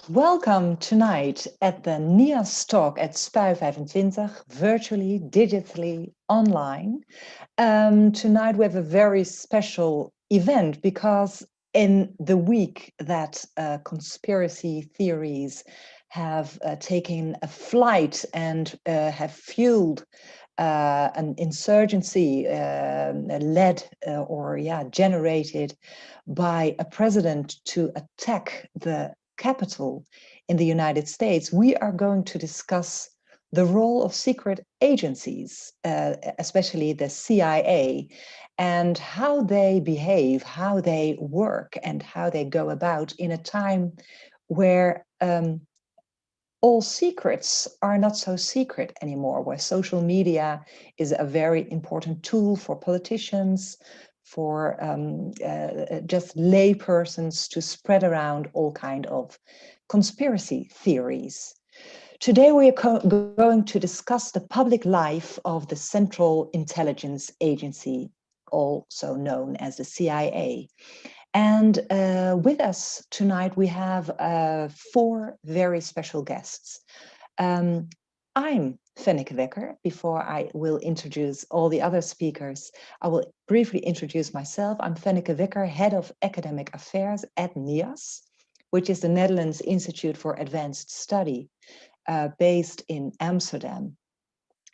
Welcome tonight at the NIAS talk at Spui 25, virtually, digitally, online. Tonight we have a very special event because in the week that conspiracy theories have taken a flight and have fueled an insurgency led or generated by a president to attack the capital in the United States, we are going to discuss the role of secret agencies, especially the CIA, and how they behave, how they work, and how they go about in a time where all secrets are not so secret anymore, where social media is a very important tool for politicians, for just lay persons to spread around all kind of conspiracy theories. Today we are going to discuss the public life of the Central Intelligence Agency, also known as the CIA. And with us tonight, we have 4 very special guests. I'm Fenneke Wekker. Before I will introduce all the other speakers, I will briefly introduce myself. I'm Fenneke Wekker, Head of Academic Affairs at NIAS, which is the Netherlands Institute for Advanced Study, based in Amsterdam.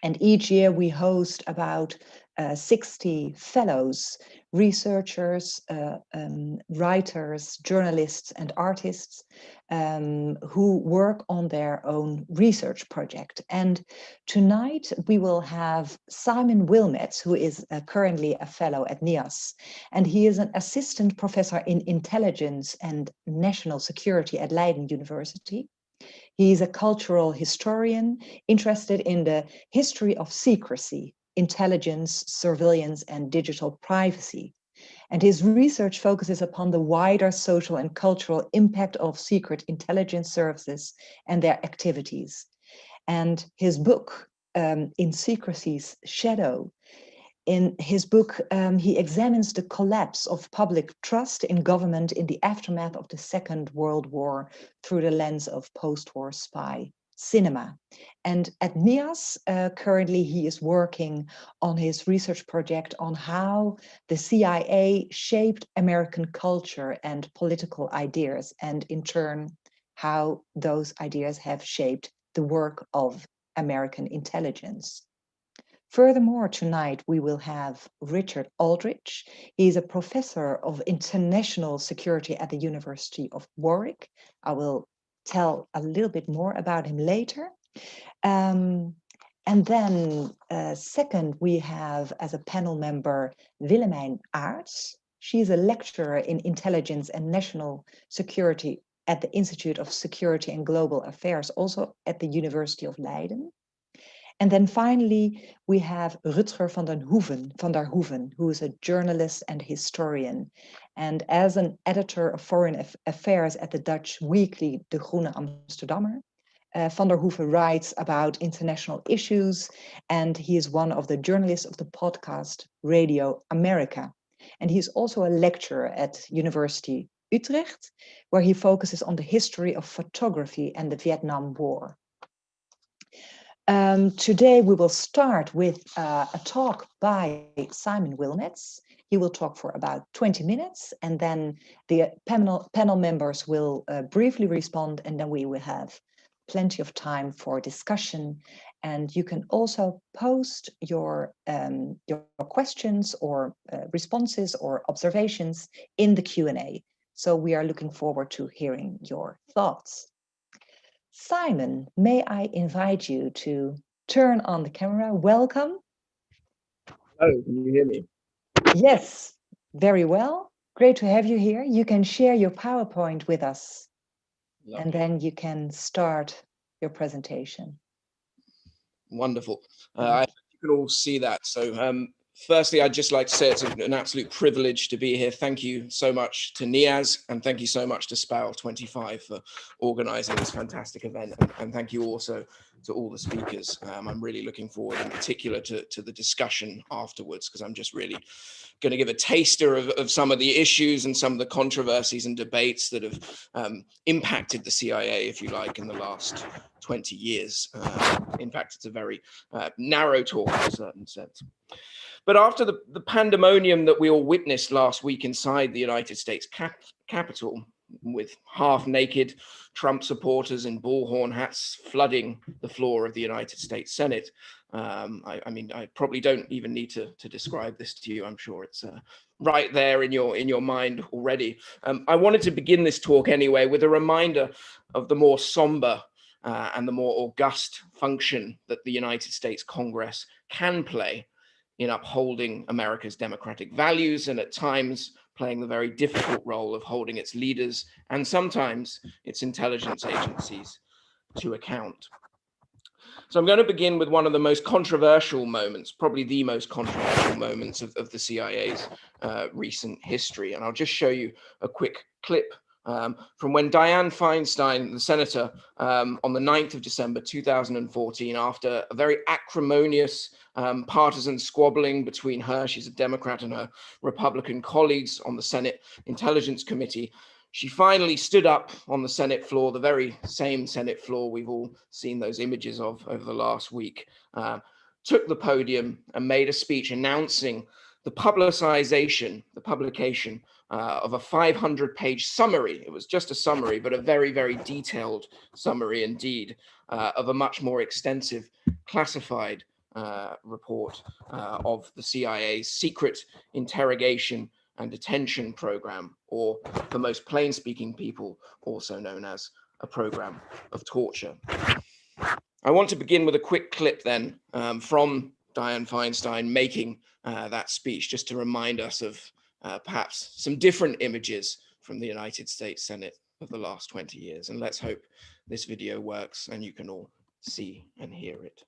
And each year we host about 60 fellows, researchers, writers, journalists, and artists who work on their own research project. And tonight we will have Simon Willmetts, who is currently a fellow at NIAS. And he is an assistant professor in intelligence and national security at Leiden University. He's a cultural historian interested in the history of secrecy, intelligence, surveillance, and digital privacy. And his research focuses upon the wider social and cultural impact of secret intelligence services and their activities. And his book, In Secrecy's Shadow, in his book, he examines the collapse of public trust in government in the aftermath of the Second World War through the lens of post-war spy cinema. And at NIAS, currently he is working on his research project on how the CIA shaped American culture and political ideas, and in turn, how those ideas have shaped the work of American intelligence. Furthermore, tonight we will have Richard Aldridge. He's a professor of international security at the University of Warwick. I will tell a little bit more about him later. And then second, we have as a panel member, Willyman Arts. She's a lecturer in intelligence and national security at the Institute of Security and Global Affairs, also at the University of Leiden. And then finally, we have Rutger van der Hoeven, who is a journalist and historian. And as an editor of foreign affairs at the Dutch weekly De Groene Amsterdammer, van der Hoeven writes about international issues, and he is one of the journalists of the podcast Radio America. And he's also a lecturer at University Utrecht, where he focuses on the history of photography and the Vietnam War. Today we will start with a talk by Simon Willmetts. He will talk for about 20 minutes, and then the panel members will briefly respond, and then we will have plenty of time for discussion. And you can also post your questions or responses or observations in the Q&A. So we are looking forward to hearing your thoughts. Simon, may I invite you to turn on the camera? Welcome. Hello, can you hear me? Yes, very well. Great to have you here. You can share your PowerPoint with us. Lovely. And then you can start your presentation. Wonderful. I think you can all see that. So Firstly, I'd just like to say it's an absolute privilege to be here. Thank you so much to NIAS, and thank you so much to SPAL 25 for organising this fantastic event. And thank you also to all the speakers. I'm really looking forward in particular to the discussion afterwards, because I'm just really going to give a taster of some of the issues and some of the controversies and debates that have impacted the CIA, if you like, in the last 20 years. In fact, it's a very narrow talk in a certain sense. But after the pandemonium that we all witnessed last week inside the United States Capitol, with half-naked Trump supporters in bullhorn hats flooding the floor of the United States Senate, I mean, I probably don't even need to describe this to you. I'm sure it's right there in your mind already. I wanted to begin this talk anyway with a reminder of the more somber and the more august function that the United States Congress can play in upholding America's democratic values, and at times playing the very difficult role of holding its leaders and sometimes its intelligence agencies to account. So I'm going to begin with one of the most controversial moments, probably the most controversial moments of the CIA's recent history. And I'll just show you a quick clip from when Dianne Feinstein, the senator, on the 9th of December 2014, after a very acrimonious partisan squabbling between her, she's a Democrat, and her Republican colleagues on the Senate Intelligence Committee, she finally stood up on the Senate floor, the very same Senate floor we've all seen those images of over the last week, took the podium and made a speech announcing the publication of a 500-page summary. It was just a summary, but a very, very detailed summary indeed, of a much more extensive classified report of the CIA's secret interrogation and detention program, or for most plain-speaking people, also known as a program of torture. I want to begin with a quick clip then from Dianne Feinstein making that speech, just to remind us of perhaps some different images from the United States Senate of the last 20 years. And let's hope this video works and you can all see and hear it.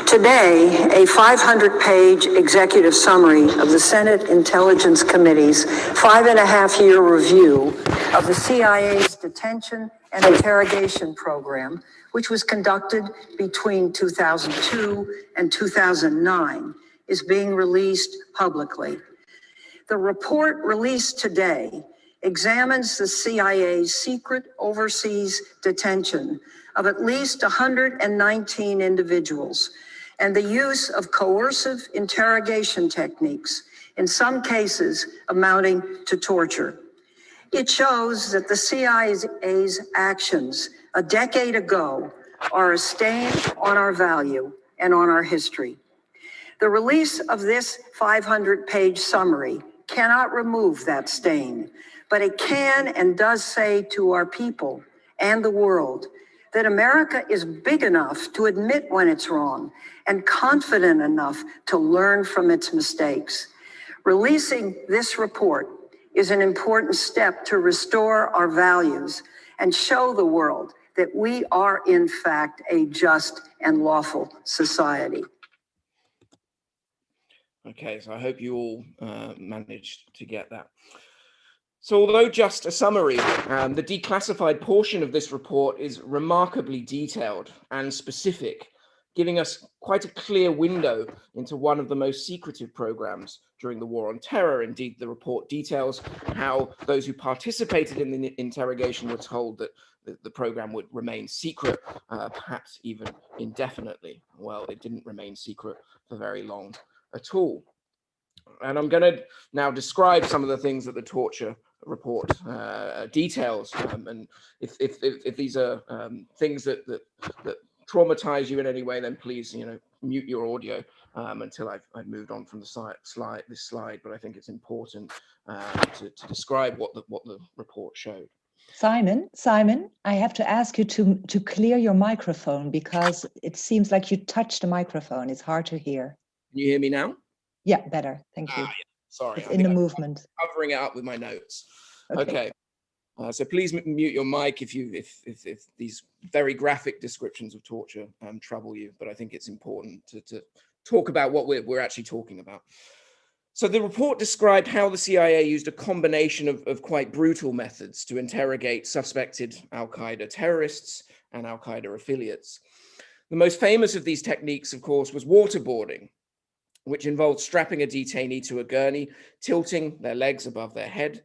Today, a 500-page executive summary of the Senate Intelligence Committee's 5.5-year review of the CIA's detention and interrogation program, which was conducted between 2002 and 2009, is being released publicly. The report released today examines the CIA's secret overseas detention of at least 119 individuals and the use of coercive interrogation techniques, in some cases amounting to torture. It shows that the CIA's actions a decade ago are a stain on our value and on our history. The release of this 500-page summary cannot remove that stain, but it can and does say to our people and the world that America is big enough to admit when it's wrong and confident enough to learn from its mistakes. Releasing this report is an important step to restore our values and show the world that we are, in fact, a just and lawful society. Okay, so I hope you all managed to get that. So although just a summary, the declassified portion of this report is remarkably detailed and specific, giving us quite a clear window into one of the most secretive programs during the War on Terror. Indeed, the report details how those who participated in the interrogation were told that the program would remain secret, perhaps even indefinitely. Well, it didn't remain secret for very long at all. And I'm going to now describe some of the things that the torture report details, and if these are things that traumatize you in any way, then please, mute your audio until I've moved on from the this slide. But I think it's important to describe what the report showed. Simon, I have to ask you to clear your microphone, because it seems like you touched the microphone. It's hard to hear. Can you hear me now? Yeah, better. Thank you. Yeah. Sorry, it's in the movement. I'm covering it up with my notes. Okay. So please mute your mic if these very graphic descriptions of torture trouble you. But I think it's important to talk about what we're actually talking about. So the report described how the CIA used a combination of quite brutal methods to interrogate suspected al-Qaeda terrorists and al-Qaeda affiliates. The most famous of these techniques, of course, was waterboarding, which involved strapping a detainee to a gurney, tilting their legs above their head,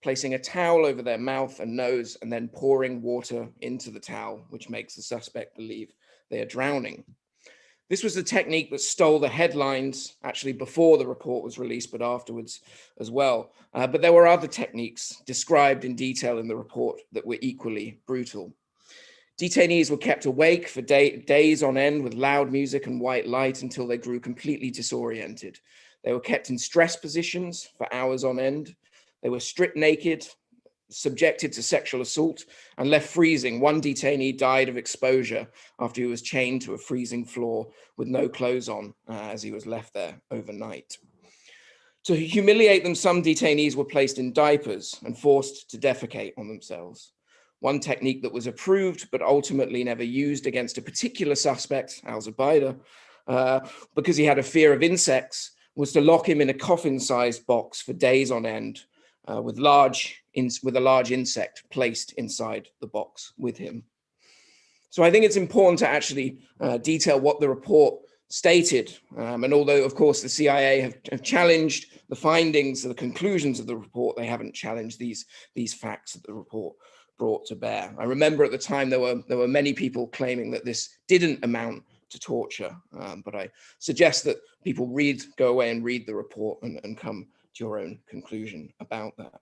placing a towel over their mouth and nose, and then pouring water into the towel, which makes the suspect believe they are drowning. This was the technique that stole the headlines, actually before the report was released, but afterwards as well. But there were other techniques described in detail in the report that were equally brutal. Detainees were kept awake for days on end with loud music and white light until they grew completely disoriented. They were kept in stress positions for hours on end. They were stripped naked, subjected to sexual assault, and left freezing. One detainee died of exposure after he was chained to a freezing floor with no clothes on as he was left there overnight. To humiliate them, some detainees were placed in diapers and forced to defecate on themselves. One technique that was approved but ultimately never used against a particular suspect, al-Zubaydah, because he had a fear of insects, was to lock him in a coffin-sized box for days on end with a large insect placed inside the box with him. So I think it's important to actually detail what the report stated. And although, of course, the CIA have challenged the findings, the conclusions of the report, they haven't challenged these facts that the report brought to bear. I remember at the time there were many people claiming that this didn't amount to torture, but I suggest that people go away and read the report and come to your own conclusion about that.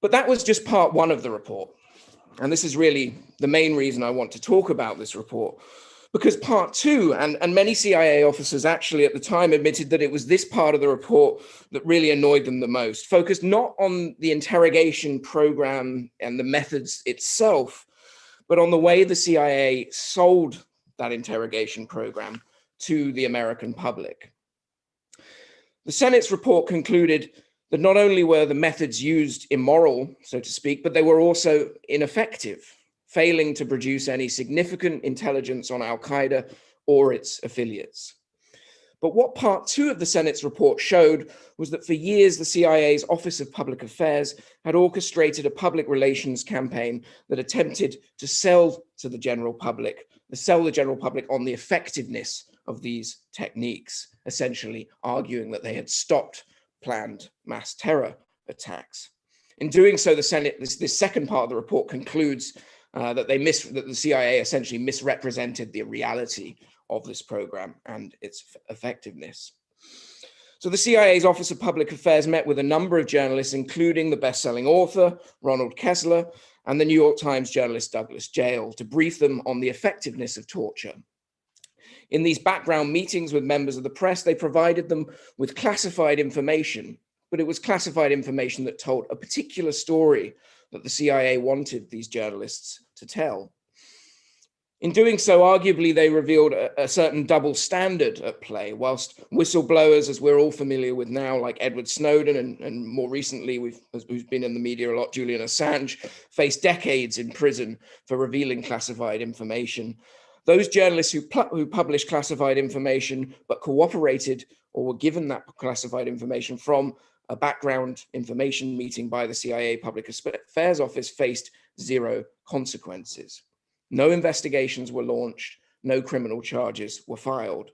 But that was just part one of the report. And this is really the main reason I want to talk about this report, because part two, and many CIA officers actually at the time admitted that it was this part of the report that really annoyed them the most, focused not on the interrogation program and the methods itself, but on the way the CIA sold that interrogation program to the American public. The Senate's report concluded that not only were the methods used immoral, so to speak, but they were also ineffective, failing to produce any significant intelligence on al-Qaeda or its affiliates. But what part two of the Senate's report showed was that for years, the CIA's Office of Public Affairs had orchestrated a public relations campaign that attempted to sell the general public on the effectiveness of these techniques, essentially arguing that they had stopped planned mass terror attacks. In doing so, the Senate, this second part of the report concludes that the CIA essentially misrepresented the reality of this program and its effectiveness. So the CIA's Office of Public Affairs met with a number of journalists, including the best-selling author, Ronald Kessler, and the New York Times journalist Douglas Jael, to brief them on the effectiveness of torture. In these background meetings with members of the press, they provided them with classified information, but it was classified information that told a particular story that the CIA wanted these journalists to tell. In doing so, arguably, they revealed a certain double standard at play, whilst whistleblowers, as we're all familiar with now, like Edward Snowden, and more recently, who's been in the media a lot, Julian Assange, faced decades in prison for revealing classified information. Those journalists who published classified information but cooperated or were given that classified information from a background information meeting by the CIA Public Affairs Office faced zero consequences. No investigations were launched, no criminal charges were filed.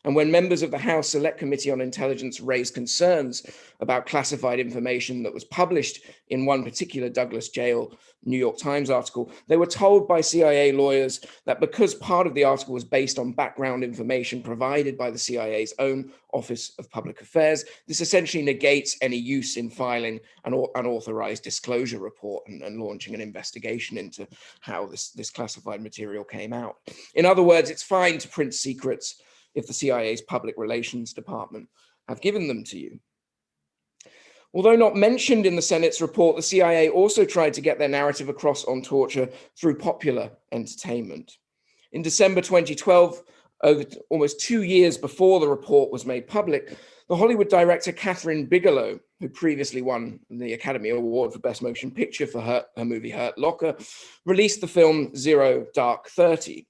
And when members of the House Select Committee on Intelligence raised concerns about classified information that was published in one particular Douglas Jael New York Times article, they were told by CIA lawyers that because part of the article was based on background information provided by the CIA's own Office of Public Affairs, this essentially negates any use in filing an unauthorized disclosure report and launching an investigation into how this classified material came out. In other words, it's fine to print secrets if the CIA's public relations department have given them to you. Although not mentioned in the Senate's report, the CIA also tried to get their narrative across on torture through popular entertainment. In December 2012, over almost 2 years before the report was made public, the Hollywood director Catherine Bigelow, who previously won the Academy Award for Best Motion Picture for her movie Hurt Locker, released the film Zero Dark 30.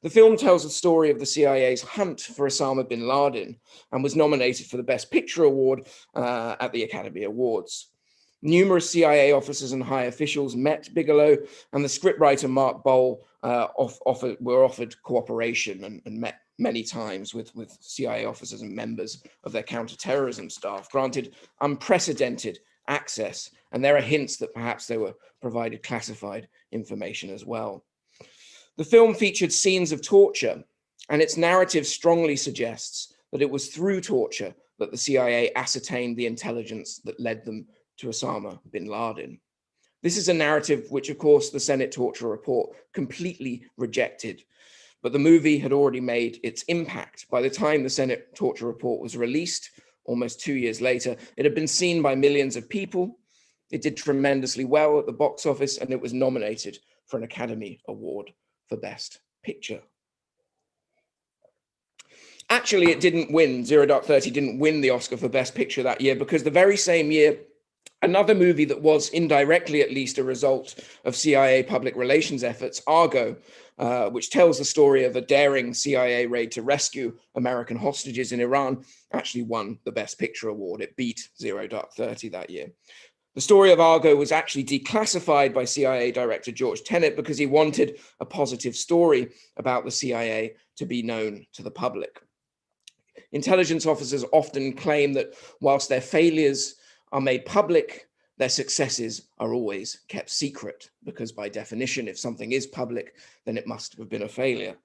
The film tells the story of the CIA's hunt for Osama bin Laden and was nominated for the Best Picture Award at the Academy Awards. Numerous CIA officers and high officials met Bigelow, and the scriptwriter Mark Bowl were offered cooperation and met many times with CIA officers and members of their counterterrorism staff, granted unprecedented access, and there are hints that perhaps they were provided classified information as well. The film featured scenes of torture, and its narrative strongly suggests that it was through torture that the CIA ascertained the intelligence that led them to Osama bin Laden. This is a narrative which, of course, the Senate Torture Report completely rejected, but the movie had already made its impact. By the time the Senate Torture Report was released, almost 2 years later, it had been seen by millions of people. It did tremendously well at the box office, and it was nominated for an Academy Award for Best Picture. Actually, it didn't win. 0:30 didn't win the Oscar for Best Picture that year, because the very same year, another movie that was indirectly at least a result of CIA public relations efforts, Argo, which tells the story of a daring CIA raid to rescue American hostages in Iran, actually won the Best Picture Award. It beat 0:30 that year. The story of Argo was actually declassified by CIA Director George Tenet because he wanted a positive story about the CIA to be known to the public. Intelligence officers often claim that whilst their failures are made public, their successes are always kept secret, because by definition, if something is public, then it must have been a failure.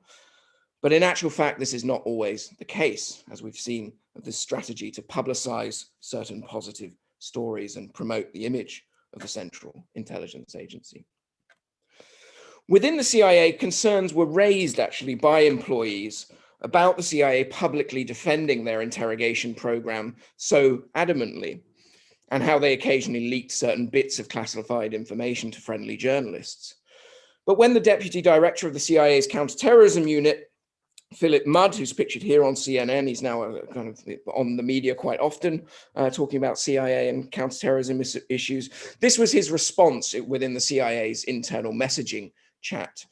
But in actual fact, this is not always the case, as we've seen of this strategy to publicize certain positive stories and promote the image of the Central Intelligence Agency. Within the CIA, concerns were raised actually by employees about the CIA publicly defending their interrogation program so adamantly, and how they occasionally leaked certain bits of classified information to friendly journalists. But when the deputy director of the CIA's counterterrorism unit, Philip Mudd, who's pictured here on CNN, he's now kind of on the media quite often, talking about CIA and counterterrorism issues. This was his response within the CIA's internal messaging chat.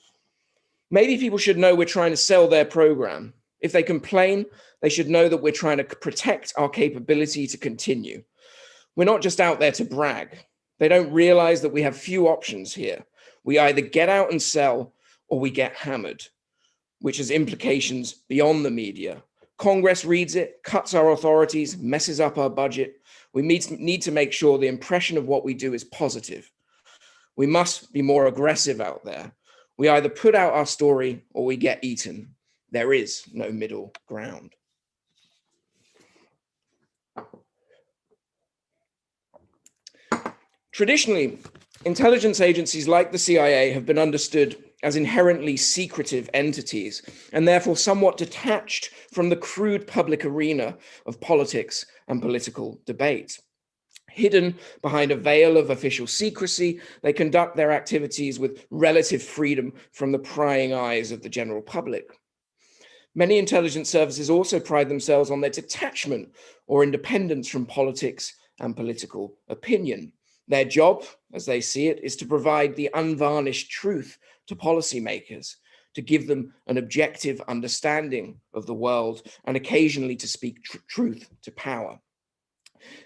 Maybe people should know we're trying to sell their program. If they complain, they should know that we're trying to protect our capability to continue. We're not just out there to brag. They don't realize that we have few options here. We either get out and sell, or we get hammered, which has implications beyond the media. Congress reads it, cuts our authorities, messes up our budget. We need to make sure the impression of what we do is positive. We must be more aggressive out there. We either put out our story or we get eaten. There is no middle ground. Traditionally, intelligence agencies like the CIA have been understood as inherently secretive entities, and therefore somewhat detached from the crude public arena of politics and political debate. Hidden behind a veil of official secrecy, they conduct their activities with relative freedom from the prying eyes of the general public. Many intelligence services also pride themselves on their detachment or independence from politics and political opinion. Their job, as they see it, is to provide the unvarnished truth to policymakers, to give them an objective understanding of the world, and occasionally to speak truth to power.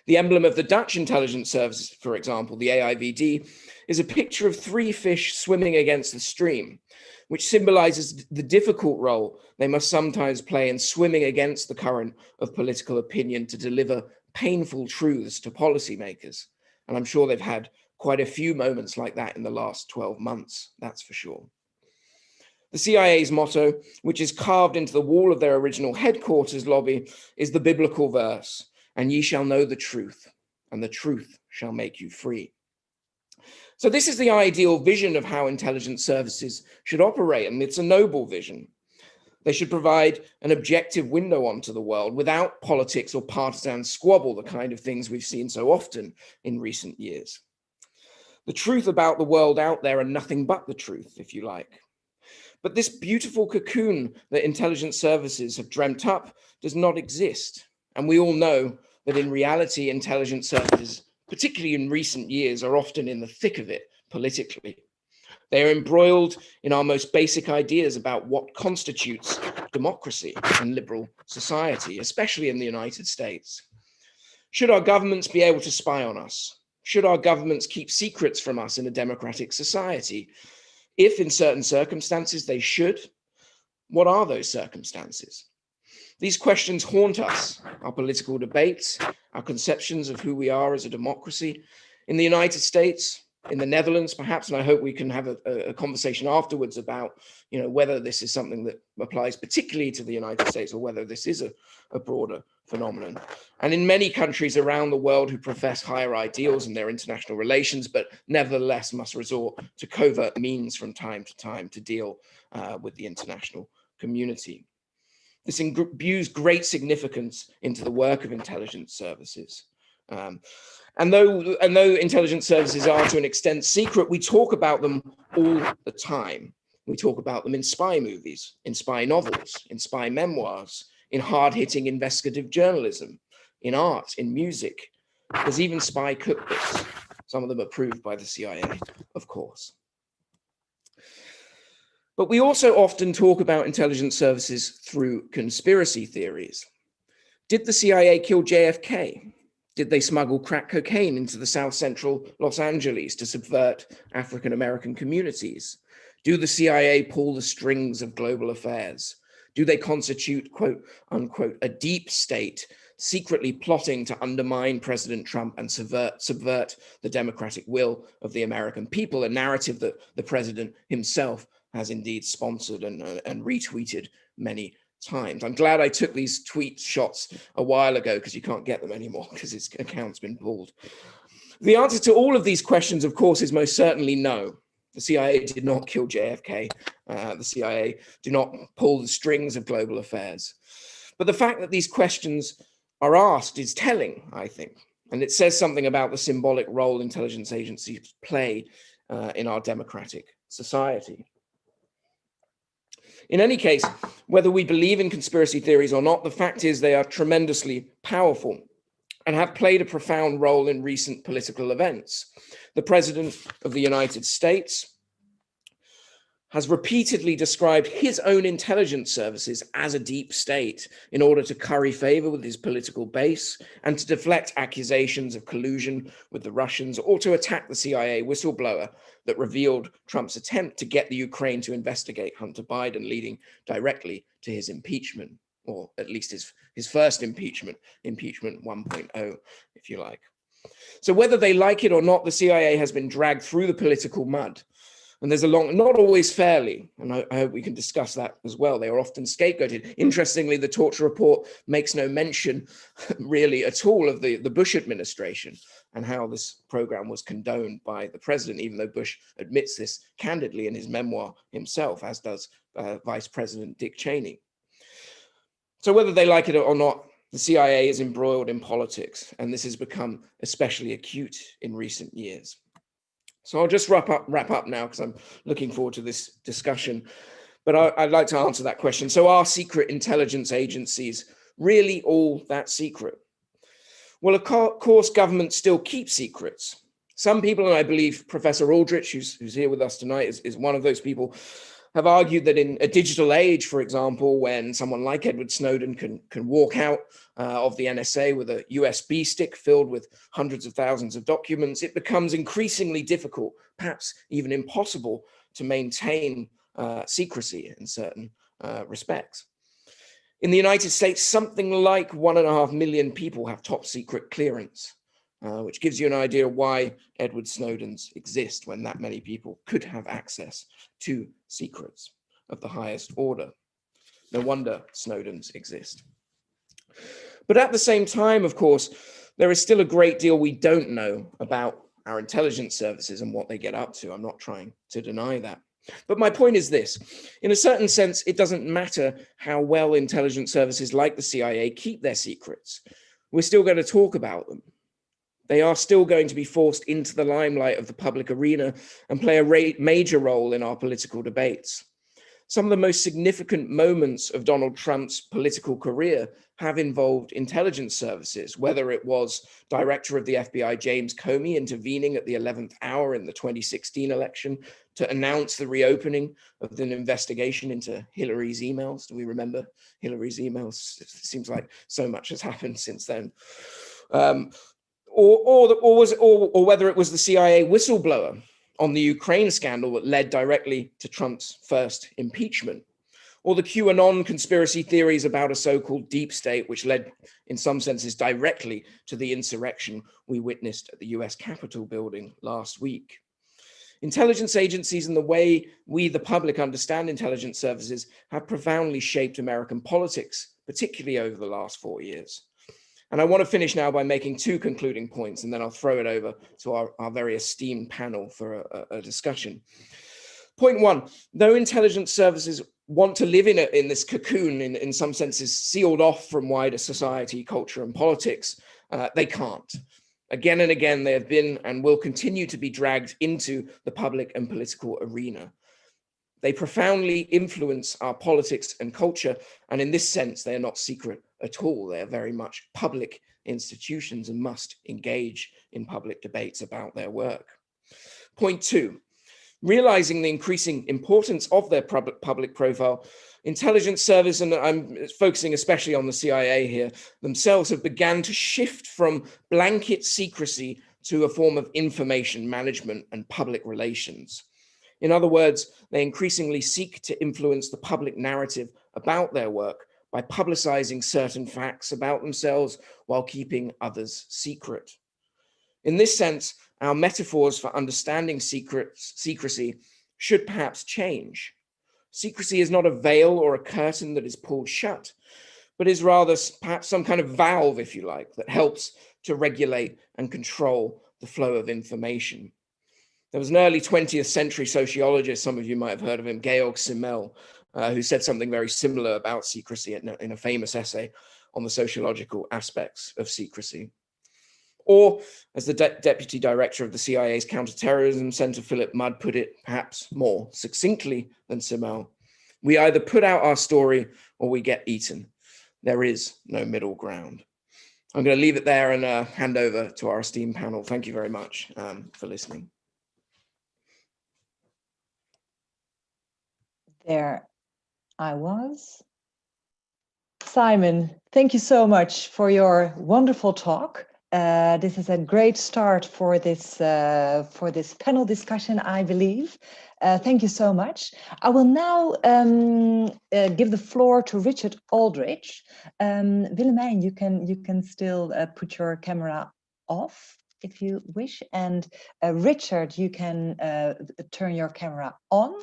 The emblem of the Dutch intelligence service, for example, the AIVD, is a picture of three fish swimming against the stream, which symbolizes the difficult role they must sometimes play in swimming against the current of political opinion to deliver painful truths to policymakers. And I'm sure they've had quite a few moments like that in the last 12 months, that's for sure. The CIA's motto, which is carved into the wall of their original headquarters lobby, is the biblical verse, "And ye shall know the truth, and the truth shall make you free." So this is the ideal vision of how intelligence services should operate, and it's a noble vision. They should provide an objective window onto the world without politics or partisan squabble, the kind of things we've seen so often in recent years. The truth about the world out there and nothing but the truth, if you like. But this beautiful cocoon that intelligence services have dreamt up does not exist. And we all know that in reality, intelligence services, particularly in recent years, are often in the thick of it politically. They are embroiled in our most basic ideas about what constitutes democracy and liberal society, especially in the United States. Should our governments be able to spy on us? Should our governments keep secrets from us in a democratic society? If in certain circumstances they should, what are those circumstances? These questions haunt us, our political debates, our conceptions of who we are as a democracy. In the United States, in the Netherlands, perhaps, and I hope we can have a conversation afterwards about, whether this is something that applies particularly to the United States or whether this is a broader phenomenon. And in many countries around the world who profess higher ideals in their international relations, but nevertheless must resort to covert means from time to time to deal with the international community. This imbues great significance into the work of intelligence services. And though intelligence services are to an extent secret, we talk about them all the time. We talk about them in spy movies, in spy novels, in spy memoirs, in hard-hitting investigative journalism, in art, in music. There's even spy cookbooks, some of them approved by the CIA, of course. But we also often talk about intelligence services through conspiracy theories. Did the CIA kill JFK? Did they smuggle crack cocaine into the South Central Los Angeles to subvert African American communities? Do the CIA pull the strings of global affairs? Do they constitute, quote unquote, a deep state, secretly plotting to undermine President Trump and subvert the democratic will of the American people, a narrative that the president himself has indeed sponsored and retweeted many times? I'm glad I took these tweet shots a while ago because you can't get them anymore because his account's been pulled. The answer to all of these questions, of course, is most certainly no. The CIA did not kill JFK. The CIA do not pull the strings of global affairs. But the fact that these questions are asked is telling, I think, and it says something about the symbolic role intelligence agencies play in our democratic society. In any case, whether we believe in conspiracy theories or not, the fact is they are tremendously powerful and have played a profound role in recent political events. The President of the United States has repeatedly described his own intelligence services as a deep state in order to curry favor with his political base and to deflect accusations of collusion with the Russians or to attack the CIA whistleblower that revealed Trump's attempt to get the Ukraine to investigate Hunter Biden, leading directly to his impeachment, or at least his first impeachment 1.0, if you like. So whether they like it or not, the CIA has been dragged through the political mud. And there's a long, not always fairly, and I hope we can discuss that as well. They are often scapegoated. Interestingly, the torture report makes no mention really at all of the Bush administration and how this program was condoned by the president, even though Bush admits this candidly in his memoir himself, as does Vice President Dick Cheney. So whether they like it or not, the CIA is embroiled in politics, and this has become especially acute in recent years. So I'll just wrap up now because I'm looking forward to this discussion. But I'd like to answer that question. So are secret intelligence agencies really all that secret? Well, of course, governments still keep secrets. Some people, and I believe Professor Aldridge, who's here with us tonight, is one of those people, have argued that in a digital age, for example, when someone like Edward Snowden can walk out of the NSA with a USB stick filled with hundreds of thousands of documents, it becomes increasingly difficult, perhaps even impossible, to maintain secrecy in certain respects. In the United States, something like 1.5 million people have top secret clearance, which gives you an idea why Edward Snowden's exist when that many people could have access to secrets of the highest order. No wonder Snowden's exist. But at the same time, of course, there is still a great deal we don't know about our intelligence services and what they get up to. I'm not trying to deny that. But my point is this: in a certain sense, it doesn't matter how well intelligence services like the CIA keep their secrets. We're still going to talk about them. They are still going to be forced into the limelight of the public arena and play a major role in our political debates. Some of the most significant moments of Donald Trump's political career have involved intelligence services, whether it was director of the FBI James Comey intervening at the 11th hour in the 2016 election to announce the reopening of an investigation into Hillary's emails. Do we remember Hillary's emails? It seems like so much has happened since then. Or whether it was the CIA whistleblower on the Ukraine scandal that led directly to Trump's first impeachment, or the QAnon conspiracy theories about a so-called deep state, which led in some senses directly to the insurrection we witnessed at the US Capitol building last week. Intelligence agencies and the way we, the public, understand intelligence services have profoundly shaped American politics, particularly over the last 4 years. And I want to finish now by making two concluding points, and then I'll throw it over to our very esteemed panel for a discussion. Point one, though intelligence services want to live in this cocoon, in some senses sealed off from wider society, culture, and politics, they can't. Again and again, they have been and will continue to be dragged into the public and political arena. They profoundly influence our politics and culture, and in this sense, they are not secret at all. They are very much public institutions and must engage in public debates about their work. Point two, realizing the increasing importance of their public profile, intelligence service, and I'm focusing especially on the CIA here, themselves have begun to shift from blanket secrecy to a form of information management and public relations. In other words, they increasingly seek to influence the public narrative about their work by publicizing certain facts about themselves while keeping others secret. In this sense, our metaphors for understanding secrecy should perhaps change. Secrecy is not a veil or a curtain that is pulled shut, but is rather perhaps some kind of valve, if you like, that helps to regulate and control the flow of information. There was an early 20th century sociologist, some of you might have heard of him, Georg Simmel, who said something very similar about secrecy in a famous essay on the sociological aspects of secrecy. Or, as the deputy director of the CIA's Counterterrorism Center, Philip Mudd, put it perhaps more succinctly than Simmel, we either put out our story or we get eaten. There is no middle ground. I'm going to leave it there and hand over to our esteemed panel. Thank you very much for listening. There I was. Simon, thank you so much for your wonderful talk. This is a great start for this panel discussion, I believe. Thank you so much. I will now give the floor to Richard Aldridge. Willyman, you can still put your camera off if you wish, and Richard, you can turn your camera on.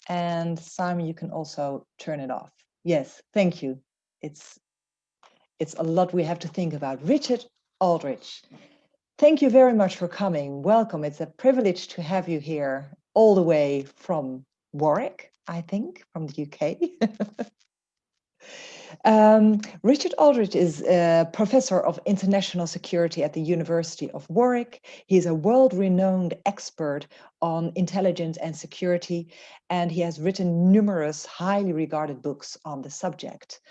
And Simon, you can also turn it off. Yes, thank you. It's a lot we have to think about. Richard Aldridge, thank you very much for coming. Welcome. It's a privilege to have you here all the way from Warwick, I think, from the UK. Richard Aldridge is a professor of international security at the University of Warwick. He is a world-renowned expert on intelligence and security, and he has written numerous highly regarded books on the subject.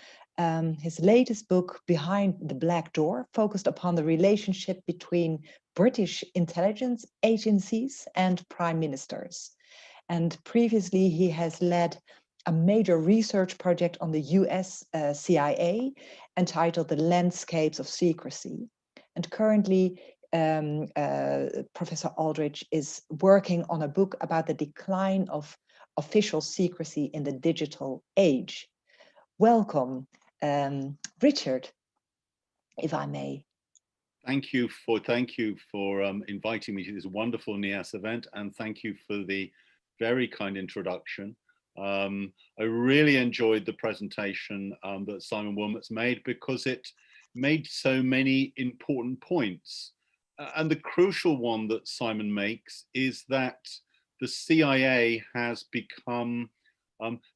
His latest book, Behind the Black Door, focused upon the relationship between British intelligence agencies and prime ministers. And previously, he has led a major research project on the US CIA entitled The Landscapes of Secrecy. And currently, Professor Aldridge is working on a book about the decline of official secrecy in the digital age. Welcome, Richard, if I may. Thank you for inviting me to this wonderful NIAS event, and thank you for the very kind introduction. I really enjoyed the presentation that Simon Willmetts made, because it made so many important points. And the crucial one that Simon makes is that the CIA has become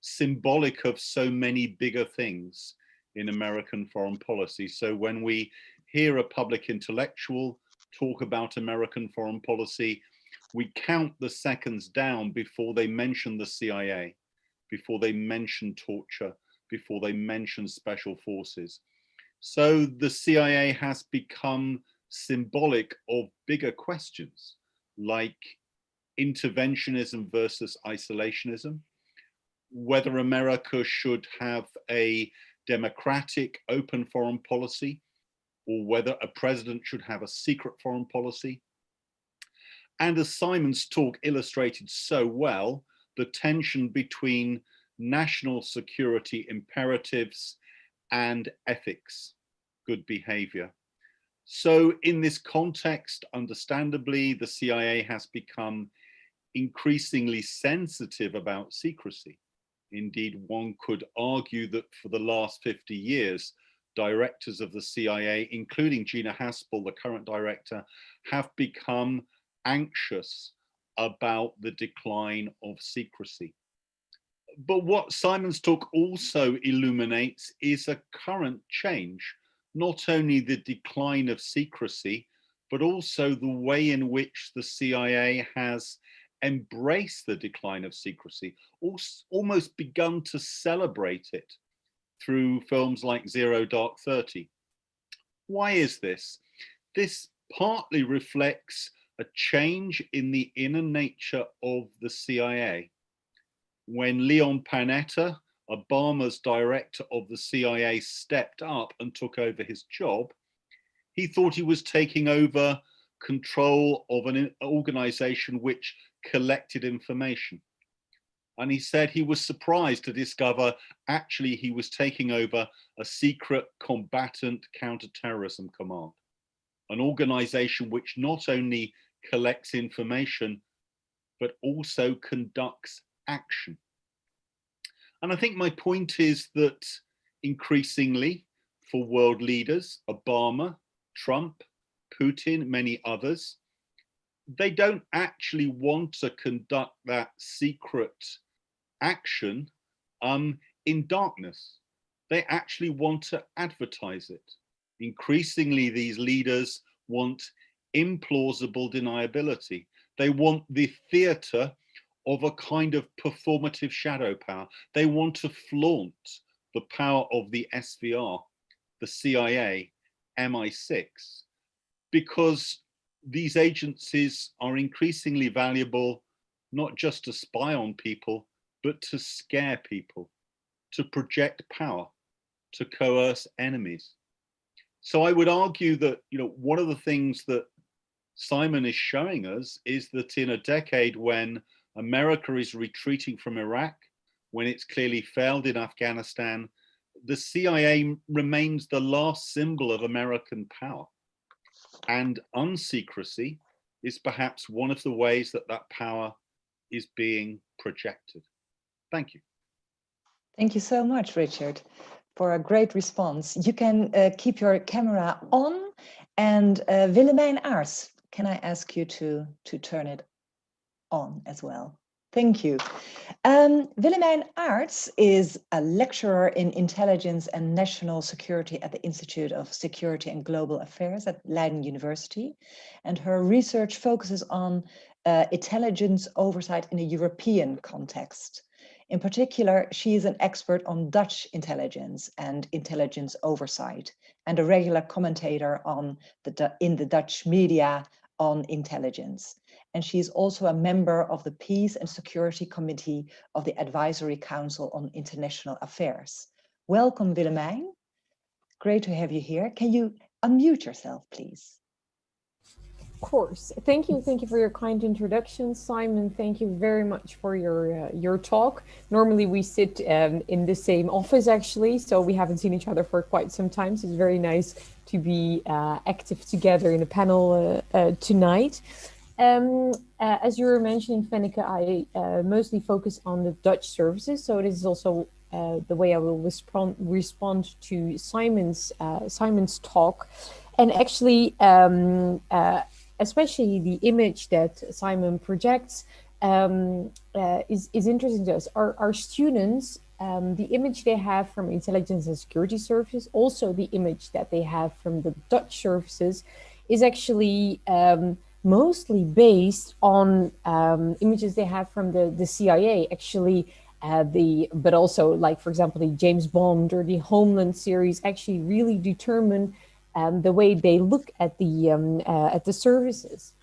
symbolic of so many bigger things in American foreign policy. So when we hear a public intellectual talk about American foreign policy, we count the seconds down before they mention the CIA. before they mention torture, before they mention special forces. So the CIA has become symbolic of bigger questions like interventionism versus isolationism, whether America should have a democratic open foreign policy or whether a president should have a secret foreign policy. And as Simon's talk illustrated so well, the tension between national security imperatives and ethics, good behavior. So in this context, understandably, the CIA has become increasingly sensitive about secrecy. Indeed, one could argue that for the last 50 years, directors of the CIA, including Gina Haspel, the current director, have become anxious about the decline of secrecy. But what Simon's talk also illuminates is a current change, not only the decline of secrecy, but also the way in which the CIA has embraced the decline of secrecy, almost begun to celebrate it through films like Zero Dark 30. Why is this? This partly reflects a change in the inner nature of the CIA. When Leon Panetta, Obama's director of the CIA, stepped up and took over his job, he thought he was taking over control of an organization which collected information. And he said he was surprised to discover actually he was taking over a secret combatant counterterrorism command, an organization which not only collects information, but also conducts action. And I think my point is that increasingly for world leaders, Obama, Trump, Putin, many others, they don't actually want to conduct that secret action in darkness. They actually want to advertise it. Increasingly, these leaders want implausible deniability. They want the theater of a kind of performative shadow power. They want to flaunt the power of the SVR, the CIA, MI6, because these agencies are increasingly valuable, not just to spy on people, but to scare people, to project power, to coerce enemies. So I would argue that, one of the things that Simon is showing us is that in a decade when America is retreating from Iraq, when it's clearly failed in Afghanistan, the CIA remains the last symbol of American power. And unsecrecy is perhaps one of the ways that that power is being projected. Thank you. Thank you so much, Richard, for a great response. You can keep your camera on, and Willyman Arts, can I ask you to turn it on as well? Thank you. Willyman Arts is a lecturer in intelligence and national security at the Institute of Security and Global Affairs at Leiden University. And her research focuses on intelligence oversight in a European context. In particular, she is an expert on Dutch intelligence and intelligence oversight, and a regular commentator in the Dutch media on intelligence. And she is also a member of the Peace and Security Committee of the Advisory Council on International Affairs. Welcome, Willyman. Great to have you here. Can you unmute yourself, please? Of course. Thank you for your kind introduction, Simon. Thank you very much for your talk. Normally we sit in the same office, actually, so we haven't seen each other for quite some time. So it's very nice to be active together in a panel tonight. As you were mentioning, Fenneke, I mostly focus on the Dutch services. So this is also the way I will respond to Simon's talk. And actually, especially the image that Simon projects is interesting to us. Our students, the image they have from intelligence and security services, also the image that they have from the Dutch services, is actually mostly based on images they have from the CIA. Actually, but also, like, for example, the James Bond or the Homeland series actually really determine the way they look at the services.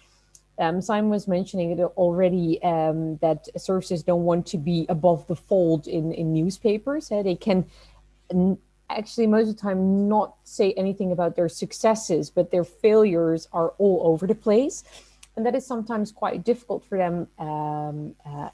Simon was mentioning it already, that services don't want to be above the fold in newspapers. They can actually most of the time not say anything about their successes, but their failures are all over the place. And that is sometimes quite difficult for them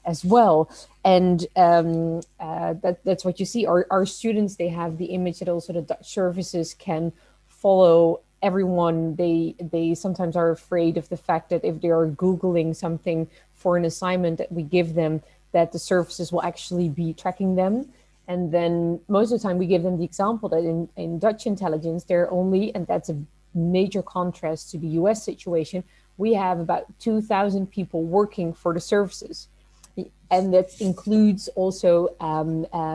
as well. And that's what you see. Our students, they have the image that also the Dutch services can follow everyone. They sometimes are afraid of the fact that if they are Googling something for an assignment that we give them, that the services will actually be tracking them. And then most of the time we give them the example that in Dutch intelligence, they're only, and that's a major contrast to the US situation, we have about 2,000 people working for the services. And that includes also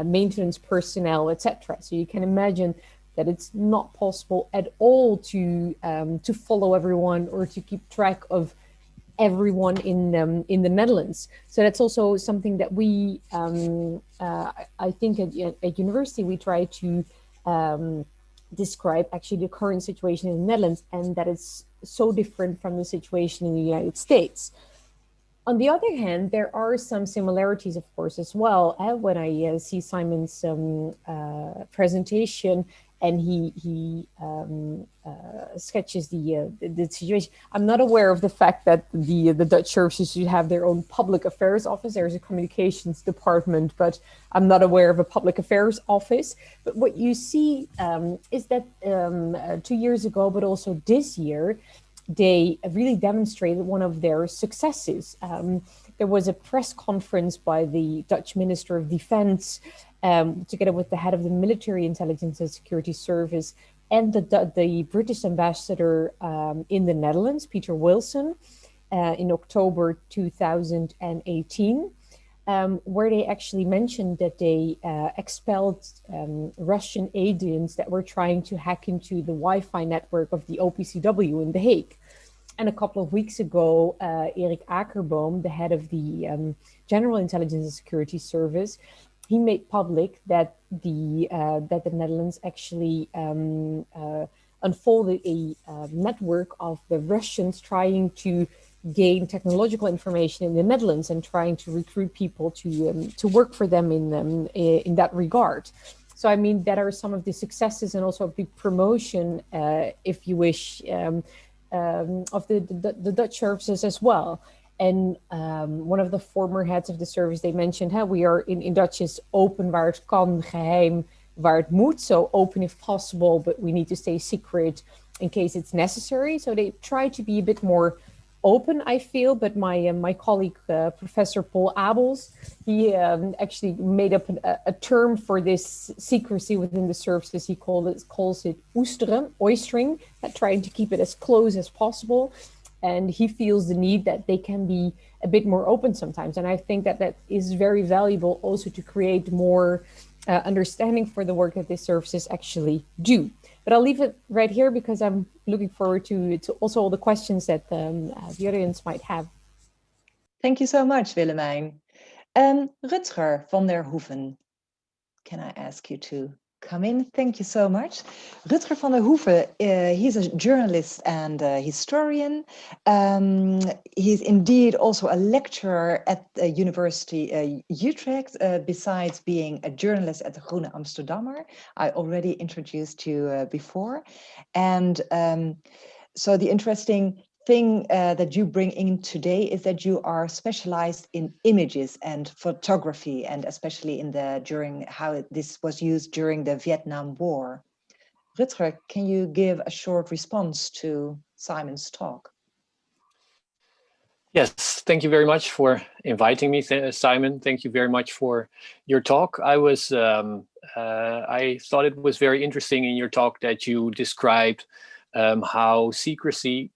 maintenance personnel, etc. So you can imagine that it's not possible at all to follow everyone or to keep track of everyone in the Netherlands. So that's also something that we, I think at university, we try to describe actually the current situation in the Netherlands, and that is so different from the situation in the United States. On the other hand, there are some similarities, of course, as well. When I see Simon's presentation, and he sketches the situation. I'm not aware of the fact that the Dutch services should have their own public affairs office. There's a communications department, but I'm not aware of a public affairs office. But what you see is that 2 years ago, but also this year, they really demonstrated one of their successes. There was a press conference by the Dutch Minister of Defense, together with the head of the Military Intelligence and Security Service and the British ambassador in the Netherlands, Peter Wilson, in October 2018, where they actually mentioned that they expelled Russian agents that were trying to hack into the Wi-Fi network of the OPCW in The Hague. And a couple of weeks ago, Erik Akerboom, the head of the General Intelligence and Security Service, he made public that the Netherlands actually unfolded a network of the Russians trying to gain technological information in the Netherlands and trying to recruit people to work for them in that regard. So I mean, that are some of the successes and also the promotion, if you wish, of the Dutch services as well. And one of the former heads of the service, they mentioned how we are in Dutch is open waar het kan, geheim waar het moet. So open if possible, but we need to stay secret in case it's necessary. So they try to be a bit more open, I feel. But my colleague, Professor Paul Abels, he actually made up a term for this secrecy within the services. He calls it oystering, trying to keep it as close as possible. And he feels the need that they can be a bit more open sometimes. And I think that is very valuable also to create more understanding for the work that these services actually do. But I'll leave it right here because I'm looking forward to also all the questions that the audience might have. Thank you so much, Willemijn. Rutger van der Hoeven, can I ask you to come in? Thank you so much. Rutger van der Hoeven, he's a journalist and a historian. He's indeed also a lecturer at the University Utrecht, besides being a journalist at the Groene Amsterdammer. I already introduced you before. And so the interesting thing that you bring in today is that you are specialized in images and photography, and especially during how this was used during the Vietnam War. Rutger, can you give a short response to Simon's talk? Yes, thank you very much for inviting me, Simon. Thank you very much for your talk. I thought it was very interesting in your talk that you described how secrecy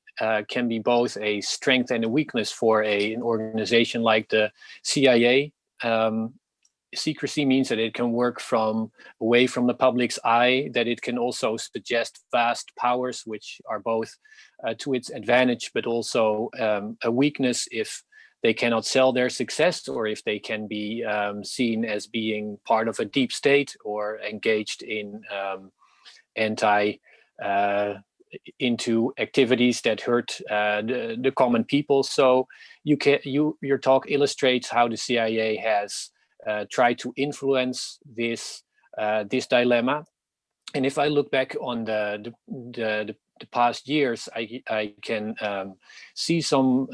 can be both a strength and a weakness for an organization like the CIA. Secrecy means that it can work away from the public's eye, that it can also suggest vast powers, which are both to its advantage, but also a weakness if they cannot sell their success, or if they can be seen as being part of a deep state or engaged in into activities that hurt the common people. So your talk illustrates how the CIA has tried to influence this dilemma. And if I look back on the past years, I can see some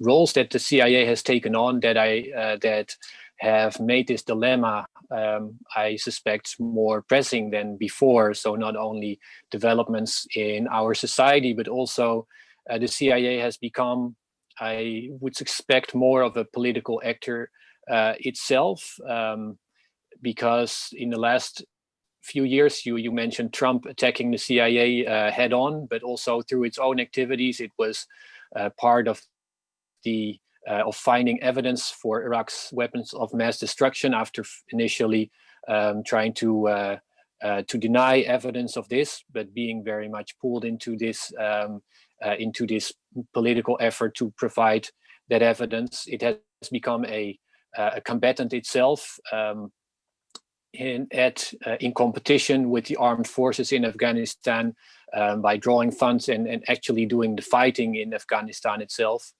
roles that the CIA has taken on that have made this dilemma, I suspect, more pressing than before. So not only developments in our society, but also the CIA has become, I would expect, more of a political actor itself, because in the last few years, you mentioned Trump attacking the CIA head on, but also through its own activities, it was part of the of finding evidence for Iraq's weapons of mass destruction after initially trying to deny evidence of this, but being very much pulled into this political effort to provide that evidence. It has become a combatant itself, in competition with the armed forces in Afghanistan, by drawing funds and actually doing the fighting in Afghanistan itself.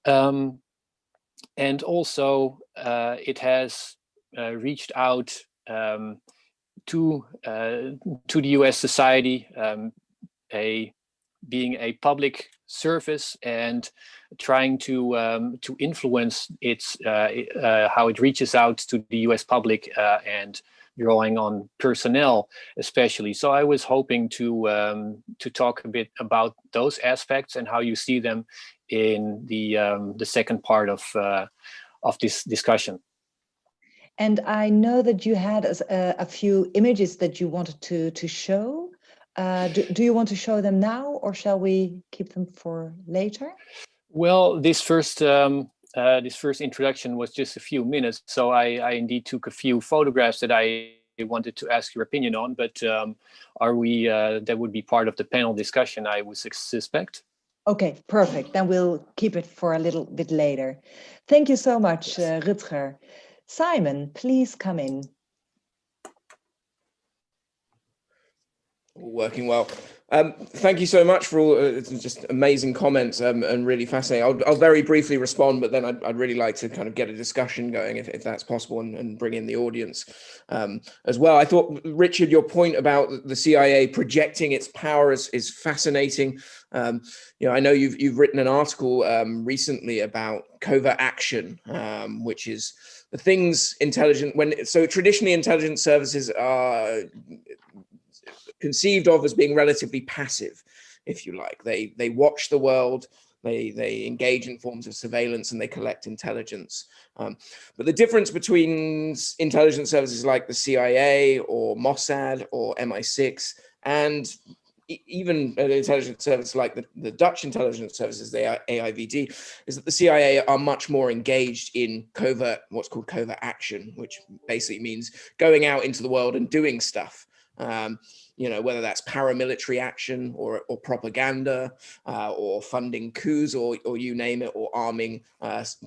And also it has reached out to the US society, being a public service and trying to influence its how it reaches out to the US public and drawing on personnel especially. So I was hoping to talk a bit about those aspects and how you see them in the second part of this discussion. And I know that you had a few images that you wanted to show. Do you want to show them now, or shall we keep them for later? Well, this first introduction was just a few minutes, so I indeed took a few photographs that I wanted to ask your opinion on. But are we? That would be part of the panel discussion, I would suspect. Okay, perfect. Then we'll keep it for a little bit later. Thank you so much, Rutger. Simon, please come in. Working well. Thank you so much for all just amazing comments and really fascinating. I'll very briefly respond, but then I'd really like to kind of get a discussion going if that's possible, and bring in the audience as well. I thought, Richard, your point about the CIA projecting its power is fascinating. You know, I know you've written an article recently about covert action, which is the things so traditionally intelligence services are conceived of as being relatively passive, if you like. They watch the world, they engage in forms of surveillance, and they collect intelligence. But the difference between intelligence services like the CIA or Mossad or MI6 and even an intelligence service like the Dutch intelligence services, the AIVD, is that the CIA are much more engaged in what's called covert action, which basically means going out into the world and doing stuff. You know, whether that's paramilitary action or propaganda, or funding coups, or you name it, or arming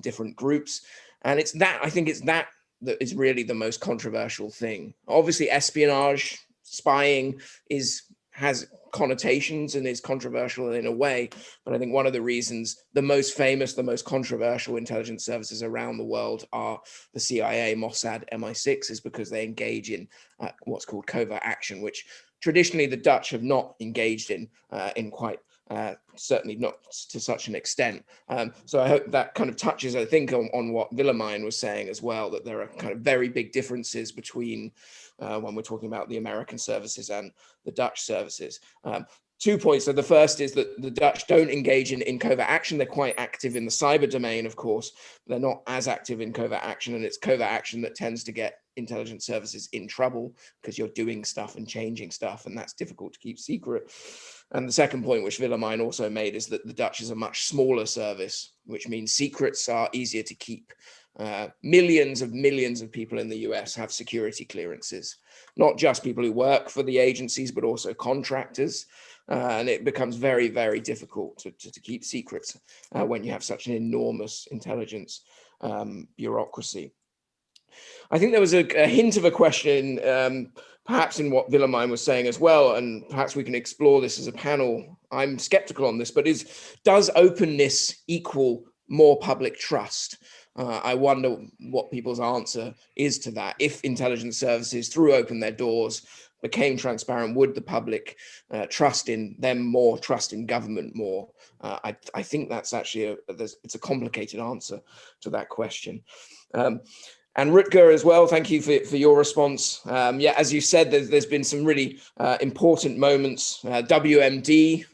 different groups. And I think it's that is really the most controversial thing. Obviously, espionage, spying has connotations and is controversial in a way, but I think one of the reasons the most famous, the most controversial intelligence services around the world are the CIA, Mossad, MI6, is because they engage in what's called covert action, which traditionally the Dutch have not engaged in quite certainly not to such an extent. So I hope that kind of touches, I think, on what Willyman was saying as well, that there are kind of very big differences between when we're talking about the American services and the Dutch services. 2 points. So the first is that the Dutch don't engage in covert action. They're quite active in the cyber domain, of course. They're not as active in covert action, and it's covert action that tends to get intelligence services in trouble because you're doing stuff and changing stuff, and that's difficult to keep secret. And the second point, which Willyman also made, is that the Dutch is a much smaller service, which means secrets are easier to keep. Millions of people in the US have security clearances, not just people who work for the agencies, but also contractors. And it becomes very, very difficult to keep secrets when you have such an enormous intelligence bureaucracy. I think there was a hint of a question, perhaps in what Willyman was saying as well, and perhaps we can explore this as a panel. I'm skeptical on this, but does openness equal more public trust? I wonder what people's answer is to that. If intelligence services, through Open Their Doors, became transparent, would the public trust in them more, trust in government more? I think that's actually it's a complicated answer to that question. And Rutger as well, thank you for your response. Yeah, as you said, there's been some really important moments. WMD,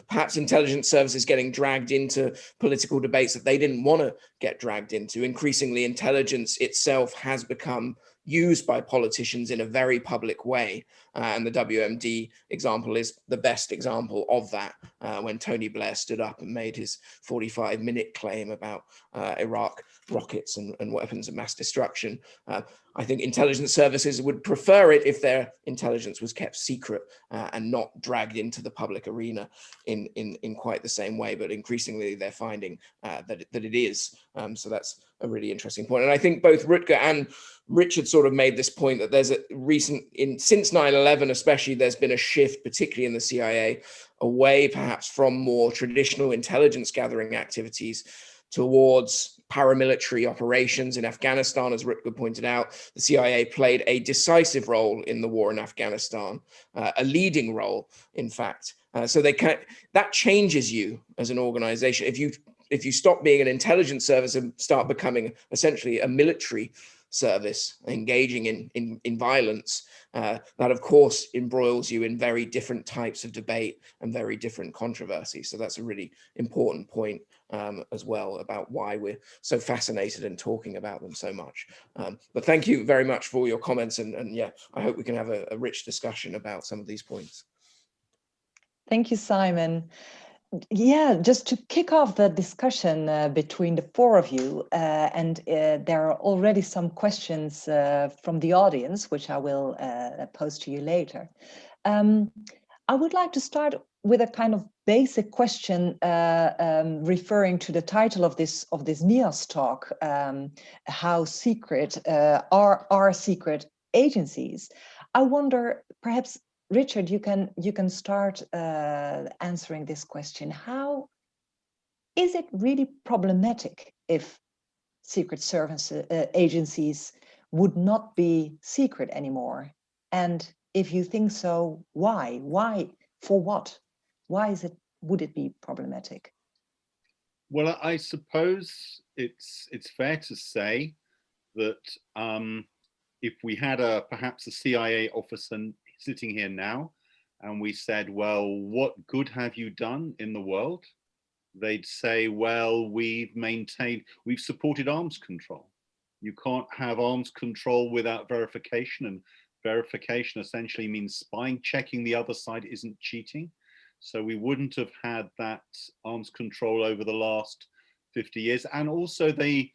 perhaps intelligence services getting dragged into political debates that they didn't want to get dragged into. Increasingly, intelligence itself has become used by politicians in a very public way. And the WMD example is the best example of that, when Tony Blair stood up and made his 45-minute claim about Iraq rockets and weapons of mass destruction. I think intelligence services would prefer it if their intelligence was kept secret and not dragged into the public arena in quite the same way, but increasingly they're finding that it is. So that's a really interesting point. And I think both Rutger and Richard sort of made this point that there's since 9/11 especially, there's been a shift, particularly in the CIA, away perhaps from more traditional intelligence gathering activities towards paramilitary operations in Afghanistan. As Rutger pointed out, the CIA played a decisive role in the war in Afghanistan, a leading role, in fact. So that changes you as an organization. If you stop being an intelligence service and start becoming essentially a military service, engaging in violence, that of course embroils you in very different types of debate and very different controversies. So that's a really important point as well about why we're so fascinated in talking about them so much. But thank you very much for all your comments, and yeah, I hope we can have a rich discussion about some of these points. Thank you, Simon. Yeah, just to kick off the discussion between the four of you, and there are already some questions from the audience, which I will pose to you later. I would like to start with a kind of basic question referring to the title of this NIAS talk, how secret are secret agencies. I wonder, perhaps Richard, you can start answering this question. How is it really problematic if secret service agencies would not be secret anymore? And if you think so, why? Why? For what? Why would it be problematic? Well, I suppose it's fair to say that if we had perhaps a CIA officer sitting here now, and we said, well, what good have you done in the world? They'd say, well, we've supported arms control. You can't have arms control without verification, and verification essentially means spying, checking the other side isn't cheating. So we wouldn't have had that arms control over the last 50 years. And also they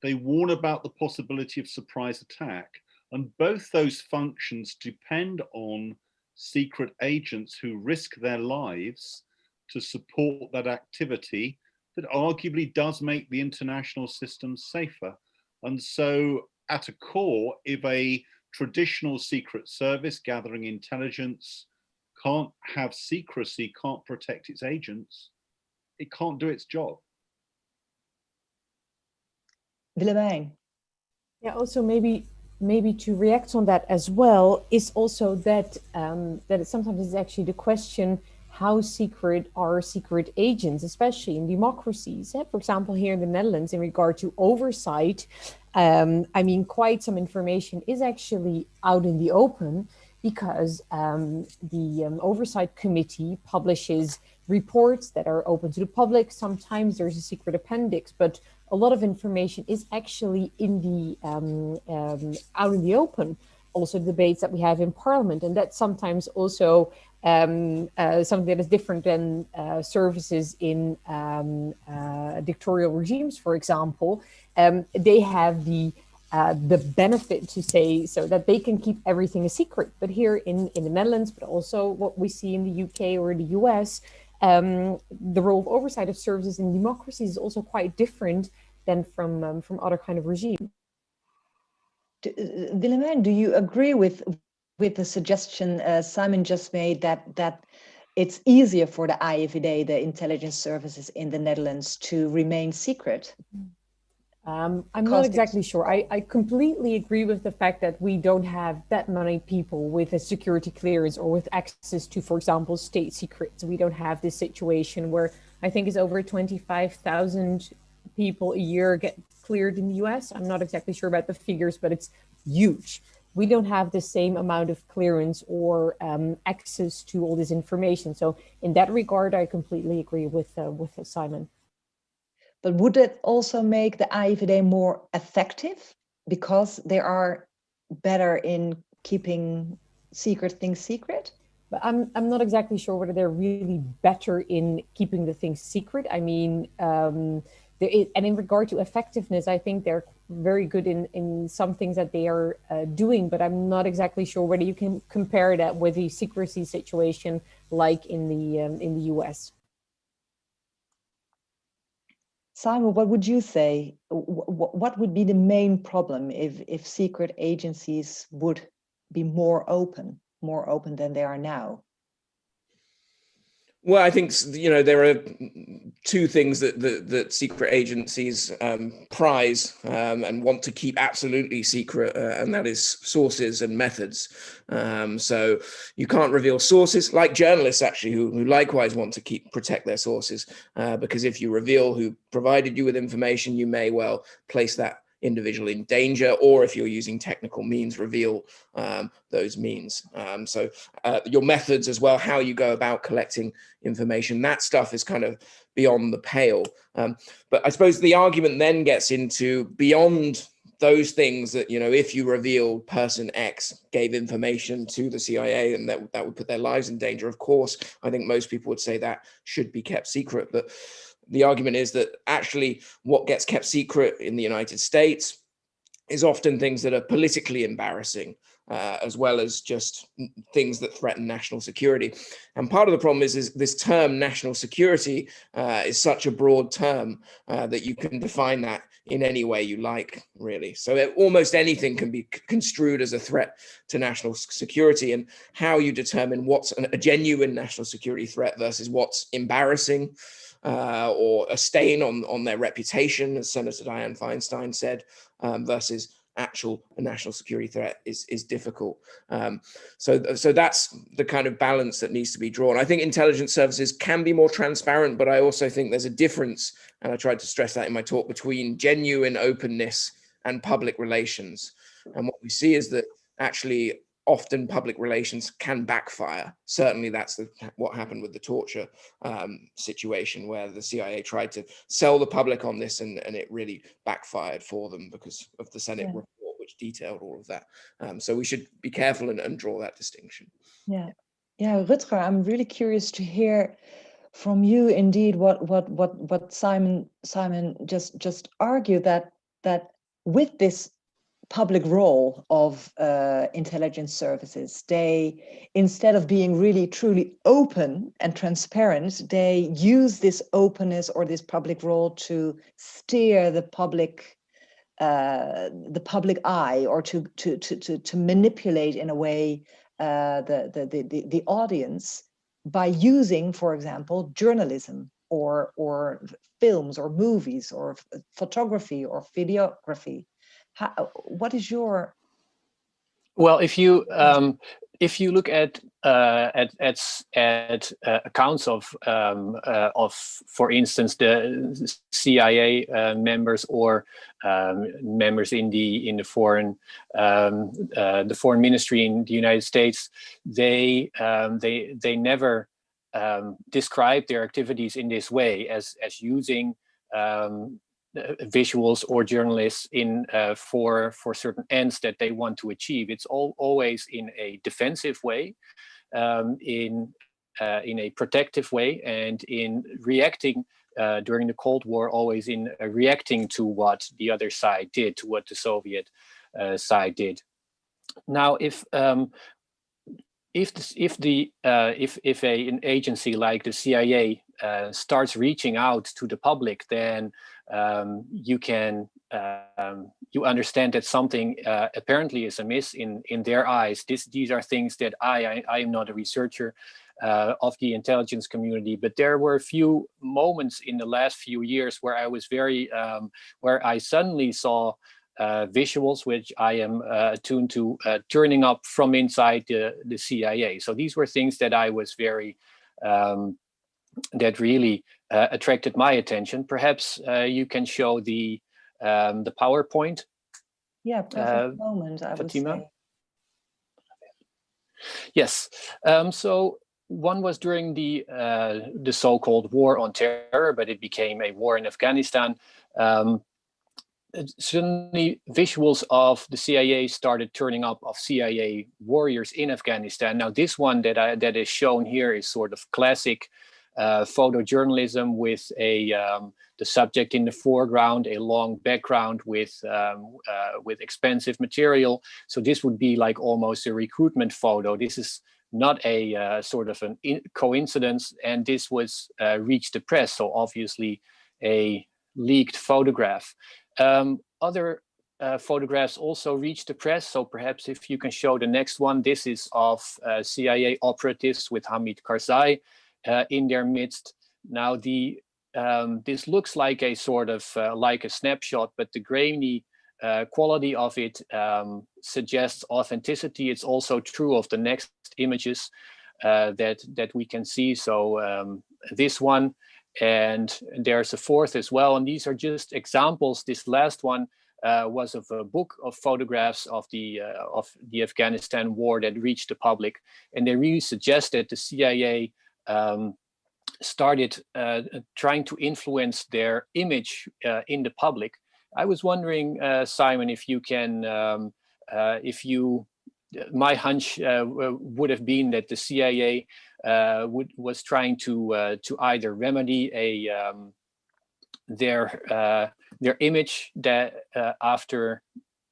warn about the possibility of surprise attack. And both those functions depend on secret agents who risk their lives to support that activity that arguably does make the international system safer. And so at a core, if a traditional secret service gathering intelligence can't have secrecy, can't protect its agents, it can't do its job. Willyman. Yeah, also maybe to react on that as well is also that that sometimes it's actually the question, how secret are secret agents, especially in democracies? For example, here in the Netherlands, in regard to oversight, I mean, quite some information is actually out in the open, because the Oversight Committee publishes reports that are open to the public. Sometimes there's a secret appendix, but a lot of information is actually in the out in the open. Also debates that we have in Parliament, and that sometimes also something that is different than services in dictatorial regimes, for example. They have the benefit to say so that they can keep everything a secret. But here in the Netherlands, but also what we see in the UK or the US, the role of oversight of services in democracies is also quite different than from other kind of regimes. Willyman, do you agree with the suggestion Simon just made that it's easier for the IVD, the intelligence services in the Netherlands, to remain secret? I'm not exactly sure. I completely agree with the fact that we don't have that many people with a security clearance or with access to, for example, state secrets. We don't have this situation where I think it's over 25,000 people a year get cleared in the US. I'm not exactly sure about the figures, but it's huge. We don't have the same amount of clearance or access to all this information. So in that regard, I completely agree with Simon. But would it also make the IVD more effective because they are better in keeping secret things secret? But I'm not exactly sure whether they're really better in keeping the things secret. I mean, and in regard to effectiveness, I think they're very good in some things that they are doing, but I'm not exactly sure whether you can compare that with the secrecy situation like in the US. Simon, what would you say? What would be the main problem if secret agencies would be more open than they are now? Well, I think, you know, there are two things that secret agencies prize and want to keep absolutely secret, and that is sources and methods. So you can't reveal sources, like journalists actually, who likewise want to protect their sources, because if you reveal who provided you with information, you may well place that individual in danger, or if you're using technical means, reveal those means. So your methods as well, how you go about collecting information, that stuff is kind of beyond the pale. But I suppose the argument then gets into beyond those things that, you know, if you reveal person X gave information to the CIA and that would put their lives in danger, of course, I think most people would say that should be kept secret. But the argument is that actually what gets kept secret in the United States is often things that are politically embarrassing, as well as just things that threaten national security. And part of the problem is this term national security is such a broad term that you can define that in any way you like, really. So almost anything can be construed as a threat to national security, and how you determine what's a genuine national security threat versus what's embarrassing or a stain on their reputation, as Senator Dianne Feinstein said, versus actual national security threat is difficult. So that's the kind of balance that needs to be drawn. I think intelligence services can be more transparent, but I also think there's a difference, and I tried to stress that in my talk, between genuine openness and public relations. And what we see is that actually often public relations can backfire. Certainly that's what happened with the torture situation, where the CIA tried to sell the public on this, and it really backfired for them because of the Senate report, which detailed all of that. So we should be careful and draw that distinction. Yeah, Rutger, I'm really curious to hear from you indeed what Simon just argued, that with this public role of intelligence services, they, instead of being really truly open and transparent, they use this openness or this public role to steer the public eye, or to manipulate in a way the audience by using, for example, journalism or films or movies or photography or videography. What is your? Well, if you look at accounts of, for instance, the CIA members or members in the foreign ministry in the United States, they never describe their activities in this way as using visuals or journalists in for certain ends that they want to achieve. It's always in a defensive way, in a protective way, and in reacting during the Cold War, always in reacting to what the other side did, to what the Soviet side did. Now, if an agency like the CIA starts reaching out to the public, then you understand that something apparently is amiss in their eyes. These are things that I am not a researcher of the intelligence community, but there were a few moments in the last few years where I was where I suddenly saw visuals which I am attuned to turning up from inside the CIA. So these were things that I was very that really attracted my attention. Perhaps you can show the PowerPoint. Yeah, perfect moment, I would Fatima? say. Yes. So one was during the so-called war on terror, but it became a war in Afghanistan. Suddenly, visuals of the CIA started turning up, of CIA warriors in Afghanistan. Now, this one that is shown here is sort of classic photojournalism, with the subject in the foreground, a long background with expensive material. So this would be like almost a recruitment photo. This is not a sort of an coincidence, and this was reached the press. So obviously a leaked photograph. Other photographs also reached the press. So perhaps if you can show the next one, this is of CIA operatives with Hamid Karzai in their midst. Now this looks like a sort of like a snapshot, but the grainy quality of it suggests authenticity. It's also true of the next images that we can see. So this one, and there's a fourth as well. And these are just examples. This last one was of a book of photographs of the Afghanistan war that reached the public, and they really suggest that the CIA started trying to influence their image in the public. I was wondering, Simon, if you can, my hunch would have been that the CIA was trying to either remedy their image that after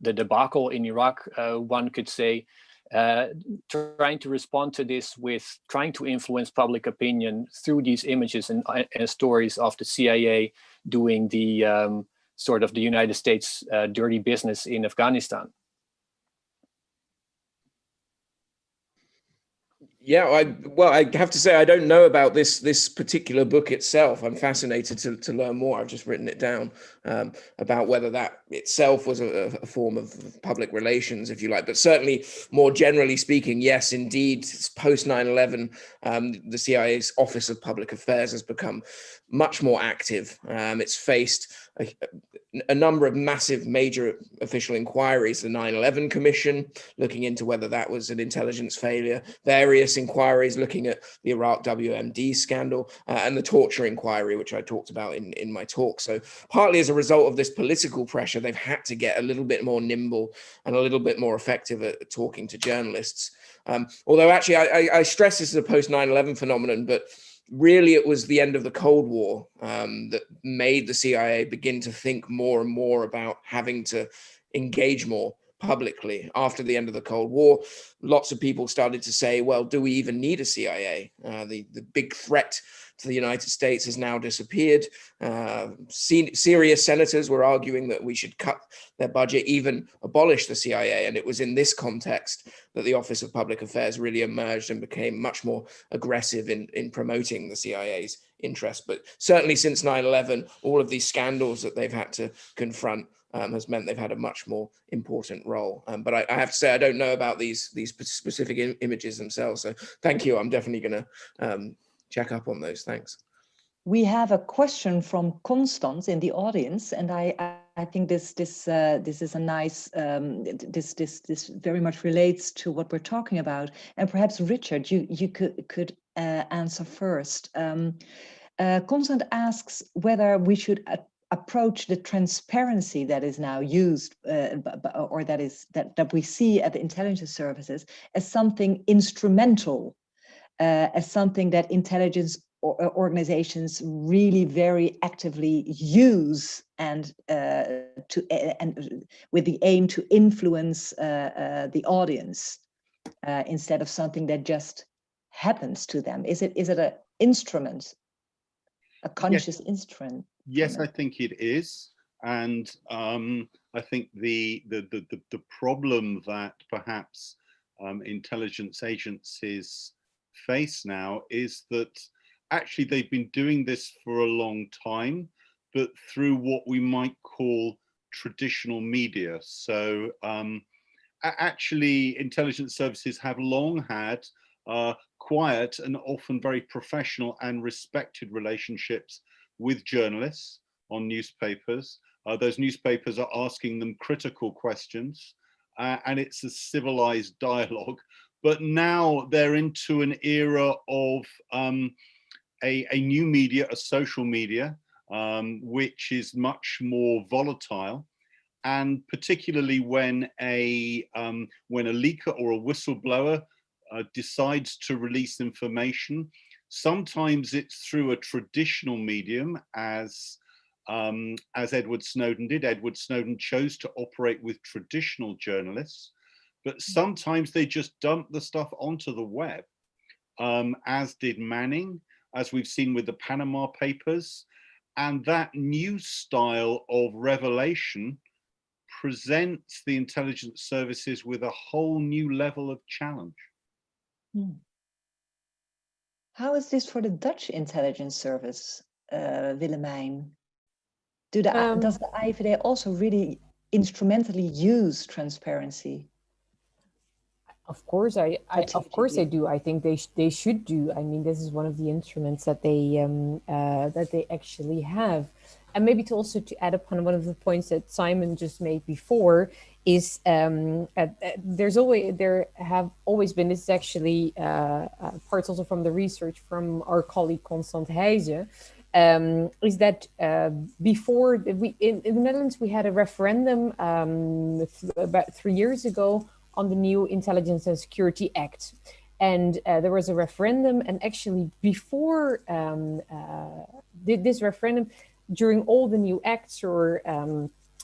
the debacle in Iraq, one could say, trying to respond to this with trying to influence public opinion through these images and stories of the CIA doing the sort of the United States dirty business in Afghanistan. Yeah, I have to say I don't know about this particular book itself. I'm fascinated to learn more. I've just written it down about whether that itself was a form of public relations, if you like. But certainly, more generally speaking, yes, indeed, post 9/11, the CIA's Office of Public Affairs has become much more active. It's faced a number of massive major official inquiries, the 9/11 Commission looking into whether that was an intelligence failure, various inquiries looking at the Iraq WMD scandal, and the torture inquiry, which I talked about in my talk. So partly as a result of this political pressure, they've had to get a little bit more nimble and a little bit more effective at talking to journalists. Although actually I stress this is a post 9/11 phenomenon, but really, it was the end of the Cold War that made the CIA begin to think more and more about having to engage more publicly. After the end of the Cold War, lots of people started to say, well, do we even need a CIA? The big threat to the United States has now disappeared. Serious senators were arguing that we should cut their budget, even abolish the CIA. And it was in this context that the Office of Public Affairs really emerged and became much more aggressive in promoting the CIA's interest. But certainly since 9/11, all of these scandals that they've had to confront has meant they've had a much more important role. But I have to say, I don't know about these specific images themselves. So thank you. I'm definitely going to check up on those. Thanks. We have a question from Constance in the audience, and I think this is a nice this very much relates to what we're talking about. And perhaps Richard, you could answer first. Constance asks whether we should approach the transparency that is now used, or that we see at the intelligence services, as something instrumental as something that intelligence organizations really very actively use, and with the aim to influence the audience, instead of something that just happens to them? Is it an instrument, a conscious instrument? Yes, I think it is. And I think the problem that perhaps intelligence agencies face now is that actually they've been doing this for a long time, but through what we might call traditional media. So actually intelligence services have long had quiet and often very professional and respected relationships with journalists on newspapers. Those newspapers are asking them critical questions, and it's a civilized dialogue. But now they're into an era of a new media, a social media, which is much more volatile. And particularly when a leaker or a whistleblower decides to release information, sometimes it's through a traditional medium, as Edward Snowden did. Edward Snowden chose to operate with traditional journalists, but sometimes they just dump the stuff onto the web, as did Manning, as we've seen with the Panama Papers. And that new style of revelation presents the intelligence services with a whole new level of challenge. How is this for the Dutch intelligence service, Willemijn? Does the IVD also really instrumentally use transparency? Of course, I do. I think they should do. I mean, this is one of the instruments that they actually have. And maybe to add upon one of the points that Simon just made before is there have always been, this is actually parts also from the research from our colleague Constant Heijzen, is that before in the Netherlands we had a referendum about 3 years ago on the new Intelligence and Security Act. And there was a referendum, and actually before this referendum, during all the new acts or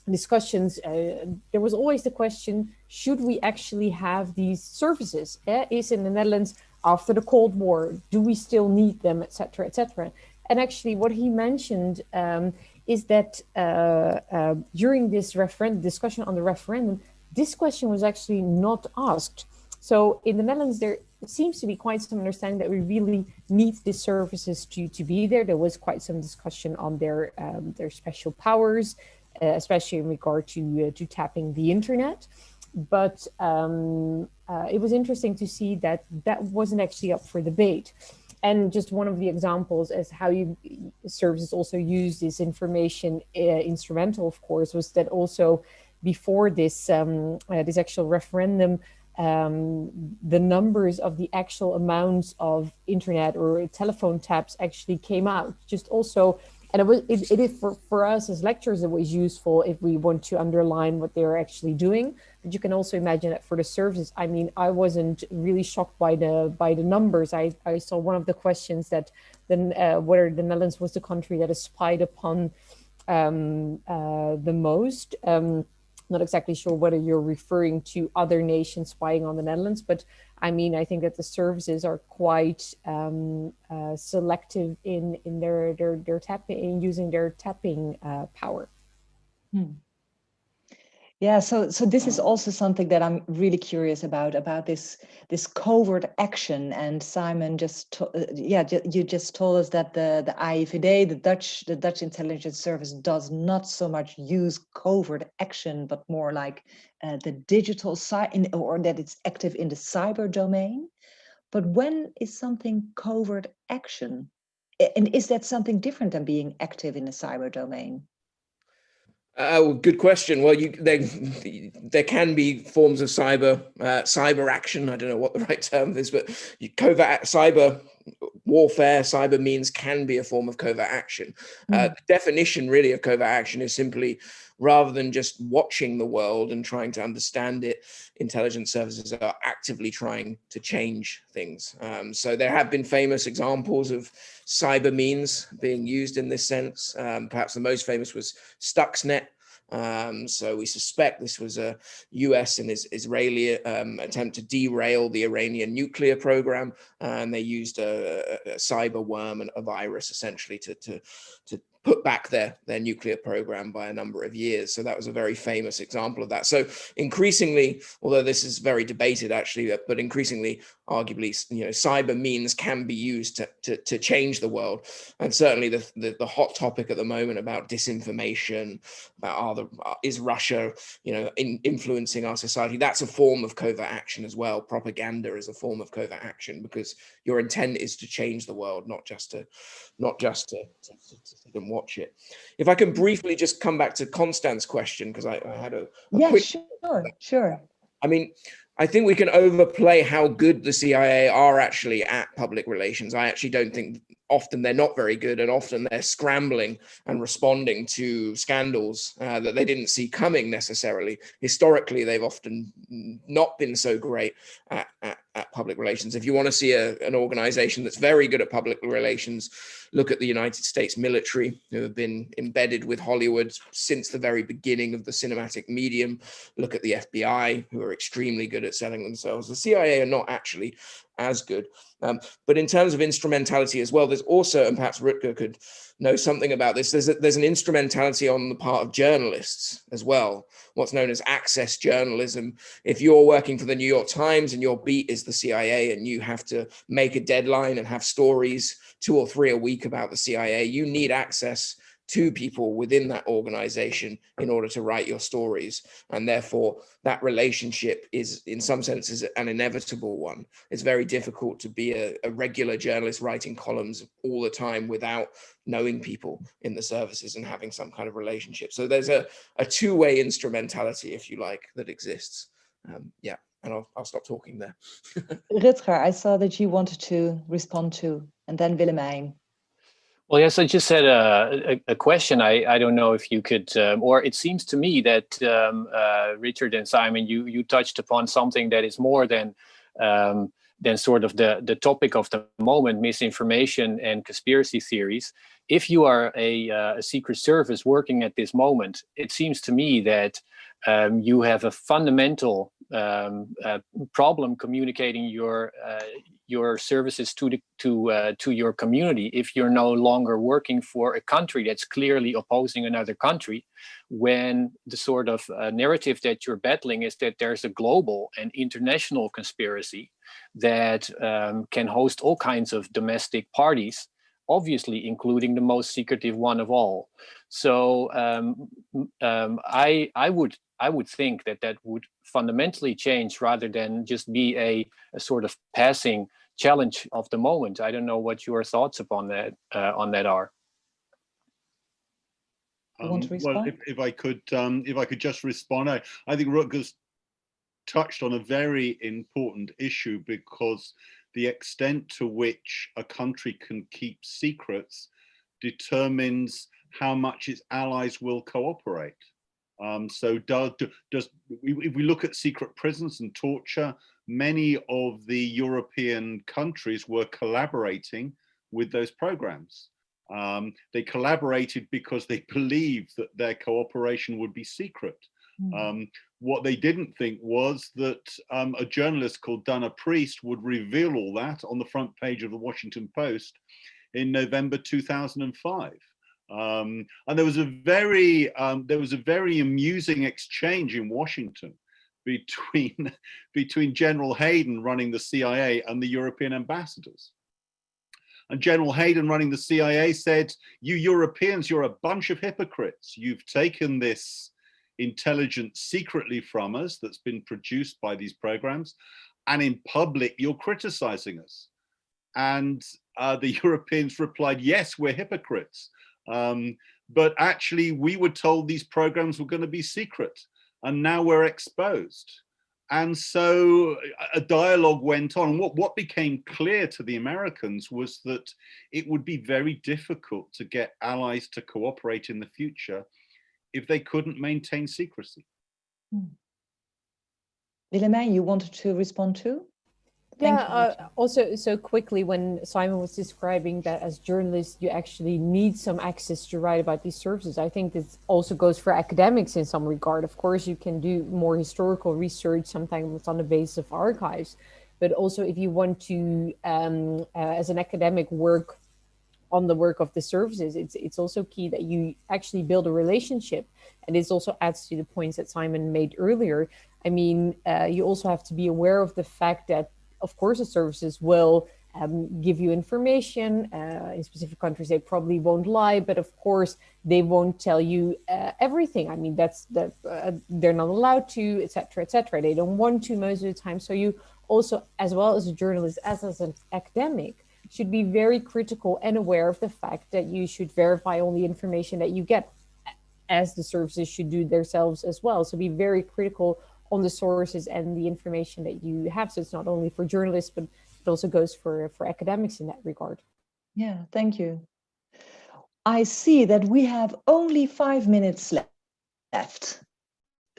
discussions, there was always the question, should we actually have these services? Is in the Netherlands, after the Cold War, do we still need them, etc., etc.? And actually what he mentioned is that during this discussion on the referendum, this question was actually not asked. So in the Netherlands, there seems to be quite some understanding that we really need these services to be there. There was quite some discussion on their special powers, especially in regard to tapping the internet. But it was interesting to see that that wasn't actually up for debate. And just one of the examples as how services also use this information, instrumental, of course, was that also before this this actual referendum, the numbers of the actual amounts of internet or telephone taps actually came out. Just also, and it is for us as lecturers, it was useful if we want to underline what they're actually doing. But you can also imagine that for the services, I mean, I wasn't really shocked by the numbers. I saw one of the questions that whether the Netherlands was the country that is spied upon the most. Not exactly sure whether you're referring to other nations spying on the Netherlands, but I mean, I think that the services are quite selective in their tapping, in using their tapping power. Yeah, so this is also something that I'm really curious about this covert action. And Simon you just told us that the IVD, the Dutch intelligence service, does not so much use covert action, but more like the digital side, or that it's active in the cyber domain. But when is something covert action? And is that something different than being active in the cyber domain? Well, good question. Well, there can be forms of cyber action. I don't know what the right term is, but covert cyber warfare, cyber means can be a form of covert action. The definition really of covert action is simply, rather than just watching the world and trying to understand it, intelligence services are actively trying to change things. So there have been famous examples of cyber means being used in this sense. Perhaps the most famous was Stuxnet. So we suspect this was a US and Israeli attempt to derail the Iranian nuclear program, and they used a cyber worm and a virus essentially to put back their nuclear program by a number of years. So that was a very famous example of that. So increasingly, although this is very debated actually, but increasingly, arguably, cyber means can be used to change the world. And certainly the hot topic at the moment about disinformation, about is Russia, influencing our society, that's a form of covert action as well. Propaganda is a form of covert action because your intent is to change the world, not just to sit and watch it. If I can briefly just come back to Constance's question, because I had a quick... Sure. I mean, I think we can overplay how good the CIA are actually at public relations. I actually don't think often they're not very good, and often they're scrambling and responding to scandals that they didn't see coming necessarily. Historically, they've often not been so great at public relations. If you want to see an organization that's very good at public relations, look at the United States military, who have been embedded with Hollywood since the very beginning of the cinematic medium. Look at the FBI, who are extremely good at selling themselves. The CIA are not actually as good. But in terms of instrumentality as well, there's also, and perhaps Rutger could know something about this, there's an instrumentality on the part of journalists as well, what's known as access journalism. If you're working for the New York Times and your beat is the CIA and you have to make a deadline and have stories 2 or 3 a week about the CIA, you need access to people within that organization in order to write your stories. And therefore, that relationship is, in some senses, an inevitable one. It's very difficult to be a regular journalist writing columns all the time without knowing people in the services and having some kind of relationship. So there's a two-way instrumentality, if you like, that exists. And I'll stop talking there. Rutger, I saw that you wanted to respond to, and then Willemijn. Well, yes, I just had a question. I don't know if you could, or it seems to me that Richard and Simon, you touched upon something that is more than sort of the topic of the moment, misinformation and conspiracy theories. If you are a Secret Service working at this moment, it seems to me that you have a fundamental problem communicating your services to your community if you're no longer working for a country that's clearly opposing another country, when the sort of narrative that you're battling is that there's a global and international conspiracy that can host all kinds of domestic parties, obviously including the most secretive one of all. So I would think that would fundamentally change rather than just be a sort of passing challenge of the moment. I don't know what your thoughts upon that are. Well, if I could just respond, I think Rutger's touched on a very important issue, because the extent to which a country can keep secrets determines how much its allies will cooperate. So if we look at secret prisons and torture, many of the European countries were collaborating with those programs. They collaborated because they believed that their cooperation would be secret. What they didn't think was that a journalist called Dana Priest would reveal all that on the front page of the Washington Post in November 2005. And there was a very amusing exchange in Washington between General Hayden running the CIA and the European ambassadors. And General Hayden running the CIA said, "You Europeans, you're a bunch of hypocrites. You've taken this intelligence secretly from us that's been produced by these programs, and in public you're criticizing us." And the Europeans replied, "Yes, we're hypocrites. But actually we were told these programs were going to be secret, and now we're exposed." And so a dialogue went on. What became clear to the Americans was that it would be very difficult to get allies to cooperate in the future if they couldn't maintain secrecy. Willyman, you wanted to respond too? Also, so quickly, when Simon was describing that as journalists, you actually need some access to write about these services. I think this also goes for academics in some regard. Of course, you can do more historical research, sometimes on the basis of archives, but also if you want to, as an academic, work on the work of the services, it's also key that you actually build a relationship. And this also adds to the points that Simon made earlier. I mean, you also have to be aware of the fact that, of course, the services will give you information. In specific countries, they probably won't lie, but of course, they won't tell you everything. I mean, they're not allowed to, etc., etc. They don't want to most of the time. So you also, as well as a journalist, as an academic, should be very critical and aware of the fact that you should verify all the information that you get, as the services should do themselves as well. So be very critical on the sources and the information that you have. So it's not only for journalists, but it also goes for academics in that regard. Yeah, thank you. I see that we have only 5 minutes left.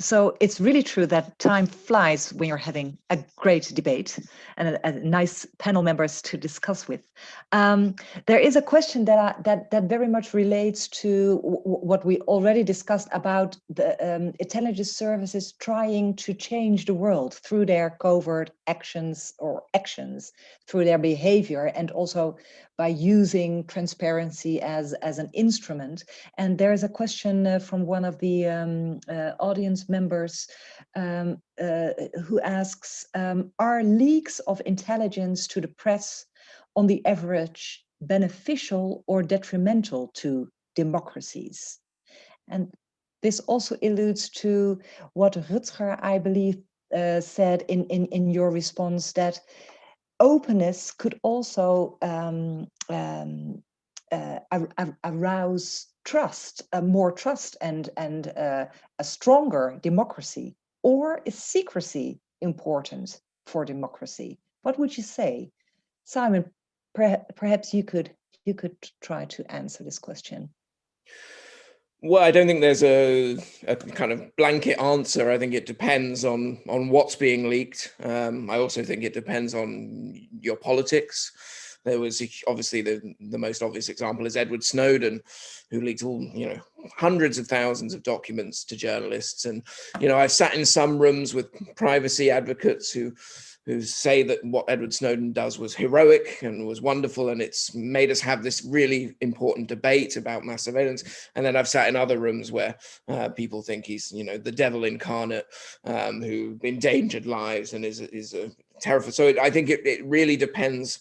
So it's really true that time flies when you're having a great debate and a nice panel members to discuss with. There is a question that very much relates to what we already discussed about the intelligence services trying to change the world through their covert actions through their behavior, and also by using transparency as an instrument. And there is a question from one of the audience members who asks, are leaks of intelligence to the press on the average beneficial or detrimental to democracies? And this also alludes to what Rutger, I believe, said in your response, that openness could also arouse trust, more trust, and a stronger democracy. Or is secrecy important for democracy? What would you say, Simon? Perhaps you could try to answer this question. Well, I don't think there's a kind of blanket answer. I think it depends on what's being leaked. I also think it depends on your politics. There was obviously the most obvious example is Edward Snowden, who leaked hundreds of thousands of documents to journalists. And, I've sat in some rooms with privacy advocates who say that what Edward Snowden does was heroic and was wonderful, and it's made us have this really important debate about mass surveillance. And then I've sat in other rooms where people think he's, the devil incarnate, who endangered lives and is a terrifier. So I think it really depends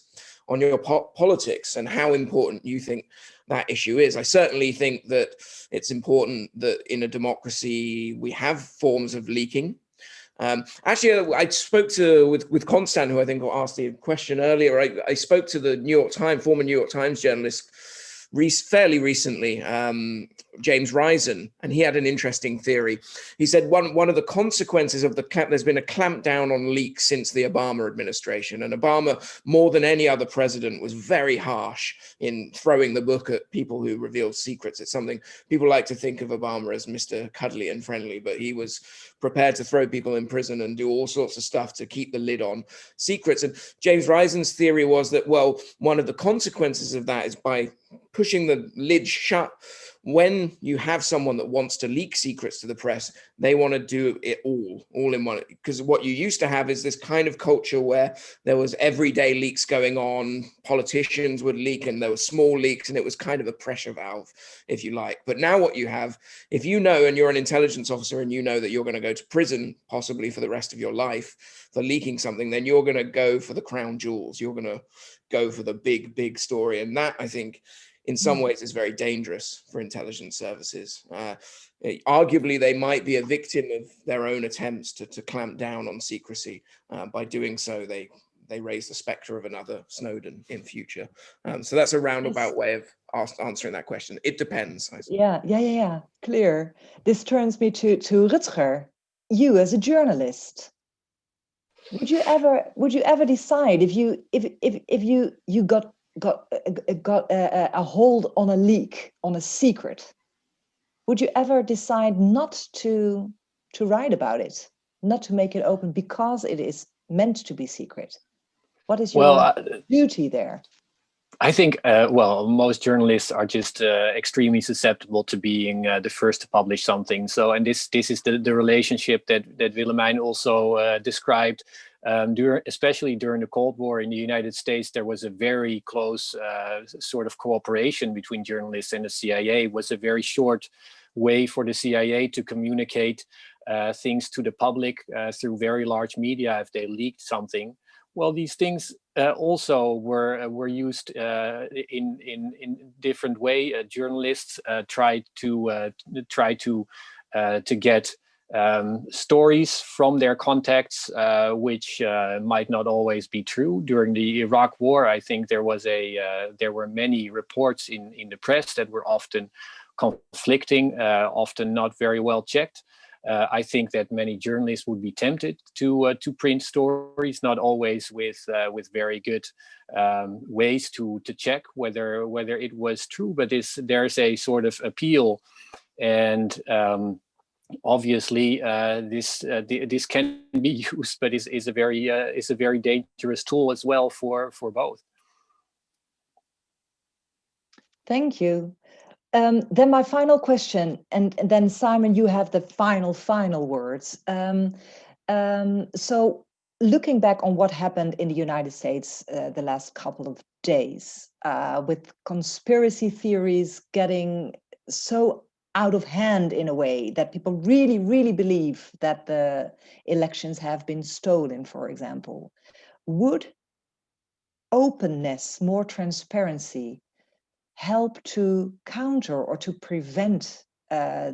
on your politics and how important you think that issue is. I certainly think that it's important that in a democracy we have forms of leaking. Actually, I spoke with Constant, who I think asked the question earlier. I spoke to the former New York Times journalist fairly recently, James Risen, and he had an interesting theory. He said one of the consequences of there's been a clampdown on leaks since the Obama administration, and Obama, more than any other president, was very harsh in throwing the book at people who revealed secrets. It's something people like to think of Obama as Mr. Cuddly and friendly, but he was prepared to throw people in prison and do all sorts of stuff to keep the lid on secrets. And James Risen's theory was that, well, one of the consequences of that is by pushing the lid shut. When you have someone that wants to leak secrets to the press, they want to do it all in one. Because what you used to have is this kind of culture where there was everyday leaks going on. Politicians would leak, and there were small leaks, and it was kind of a pressure valve, if you like. But now what you have, if you know, and you're an intelligence officer, and you know that you're going to go to prison possibly for the rest of your life for leaking something, then you're going to go for the crown jewels. You're going to go for the big story. And that, I think, in some ways is very dangerous for intelligence services. Arguably, they might be a victim of their own attempts to clamp down on secrecy. By doing so, they raise the specter of another Snowden in future. So that's a roundabout way of answering that question. It depends. Yeah. Clear. This turns me to Rutger. You as a journalist, Would you ever decide if you got a hold on a leak, on a secret, would you ever decide not to write about it, not to make it open because it is meant to be secret? What is your duty there? I think, well, most journalists are just extremely susceptible to being the first to publish something. So, and this is the relationship that Willemijn also described. Especially during the Cold War in the United States, there was a very close sort of cooperation between journalists and the CIA. It was a very short way for the CIA to communicate things to the public through very large media if they leaked something. Well, these things also were used in different way. Journalists tried to get stories from their contacts, which might not always be true. During the Iraq War, I think there were many reports in the press that were often conflicting, often not very well checked. I think that many journalists would be tempted to print stories, not always with very good ways to check whether it was true. But there's a sort of appeal, and obviously this can be used, but is a very dangerous tool as well for both. Thank you. Then my final question, and then Simon, you have the final words. So looking back on what happened in the United States the last couple of days, with conspiracy theories getting so out of hand in a way that people really, really believe that the elections have been stolen, for example, would openness, more transparency, help to counter or to prevent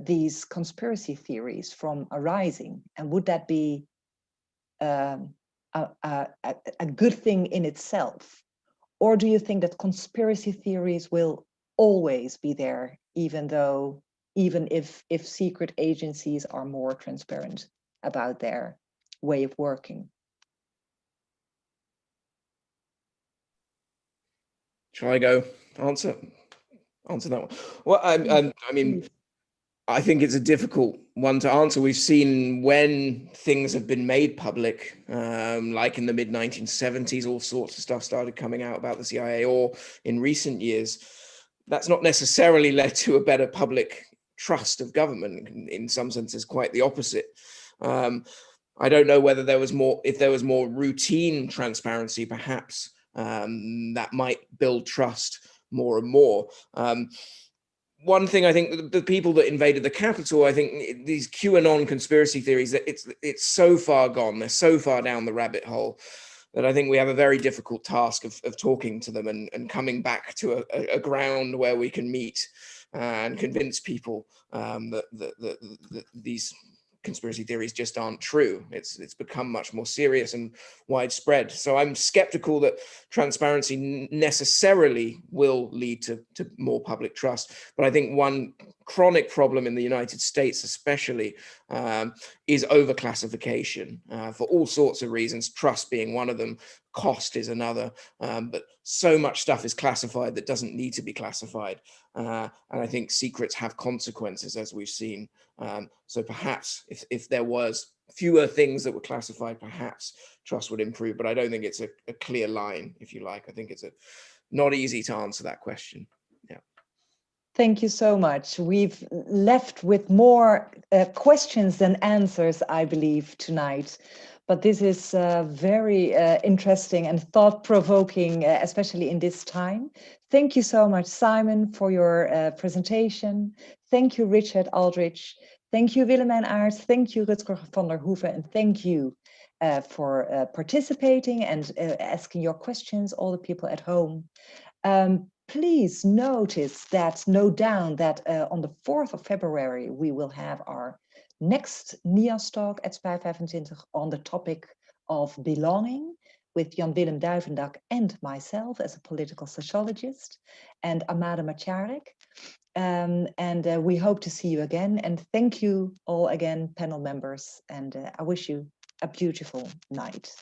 these conspiracy theories from arising? And would that be a good thing in itself? Or do you think that conspiracy theories will always be there, even if secret agencies are more transparent about their way of working? Shall I go answer that one? Well, I mean, I think it's a difficult one to answer. We've seen when things have been made public, like in the mid-1970s, all sorts of stuff started coming out about the CIA, or in recent years, that's not necessarily led to a better public trust of government. In some senses, quite the opposite. I don't know whether if there was more routine transparency, perhaps that might build trust more and more. One thing I think, the people that invaded the Capitol, I think these QAnon conspiracy theories, that it's so far gone, they're so far down the rabbit hole, that I think we have a very difficult task of talking to them and coming back to a ground where we can meet and convince people that these conspiracy theories just aren't true. It's become much more serious and widespread. So I'm skeptical that transparency necessarily will lead to more public trust. But I think one chronic problem in the United States especially is overclassification for all sorts of reasons, trust being one of them, cost is another, but so much stuff is classified that doesn't need to be classified. And I think secrets have consequences, as we've seen. So perhaps if there was fewer things that were classified, perhaps trust would improve. But I don't think it's a clear line, if you like. I think it's not easy to answer that question. Yeah. Thank you so much. We've left with more questions than answers, I believe, tonight. But this is very interesting and thought-provoking, especially in this time. Thank you so much, Simon, for your presentation. Thank you, Richard Aldridge. Thank you, Willyman Arts. Thank you, Rutger van der Hoeven. And thank you for participating and asking your questions, all the people at home. Please notice that, note down that on the 4th of February, we will have our next NIAS talk at Spui 25 on the topic of belonging with Jan-Willem Duivendak and myself as a political sociologist and Amade Macharek. And we hope to see you again. And thank you all again, panel members. And I wish you a beautiful night.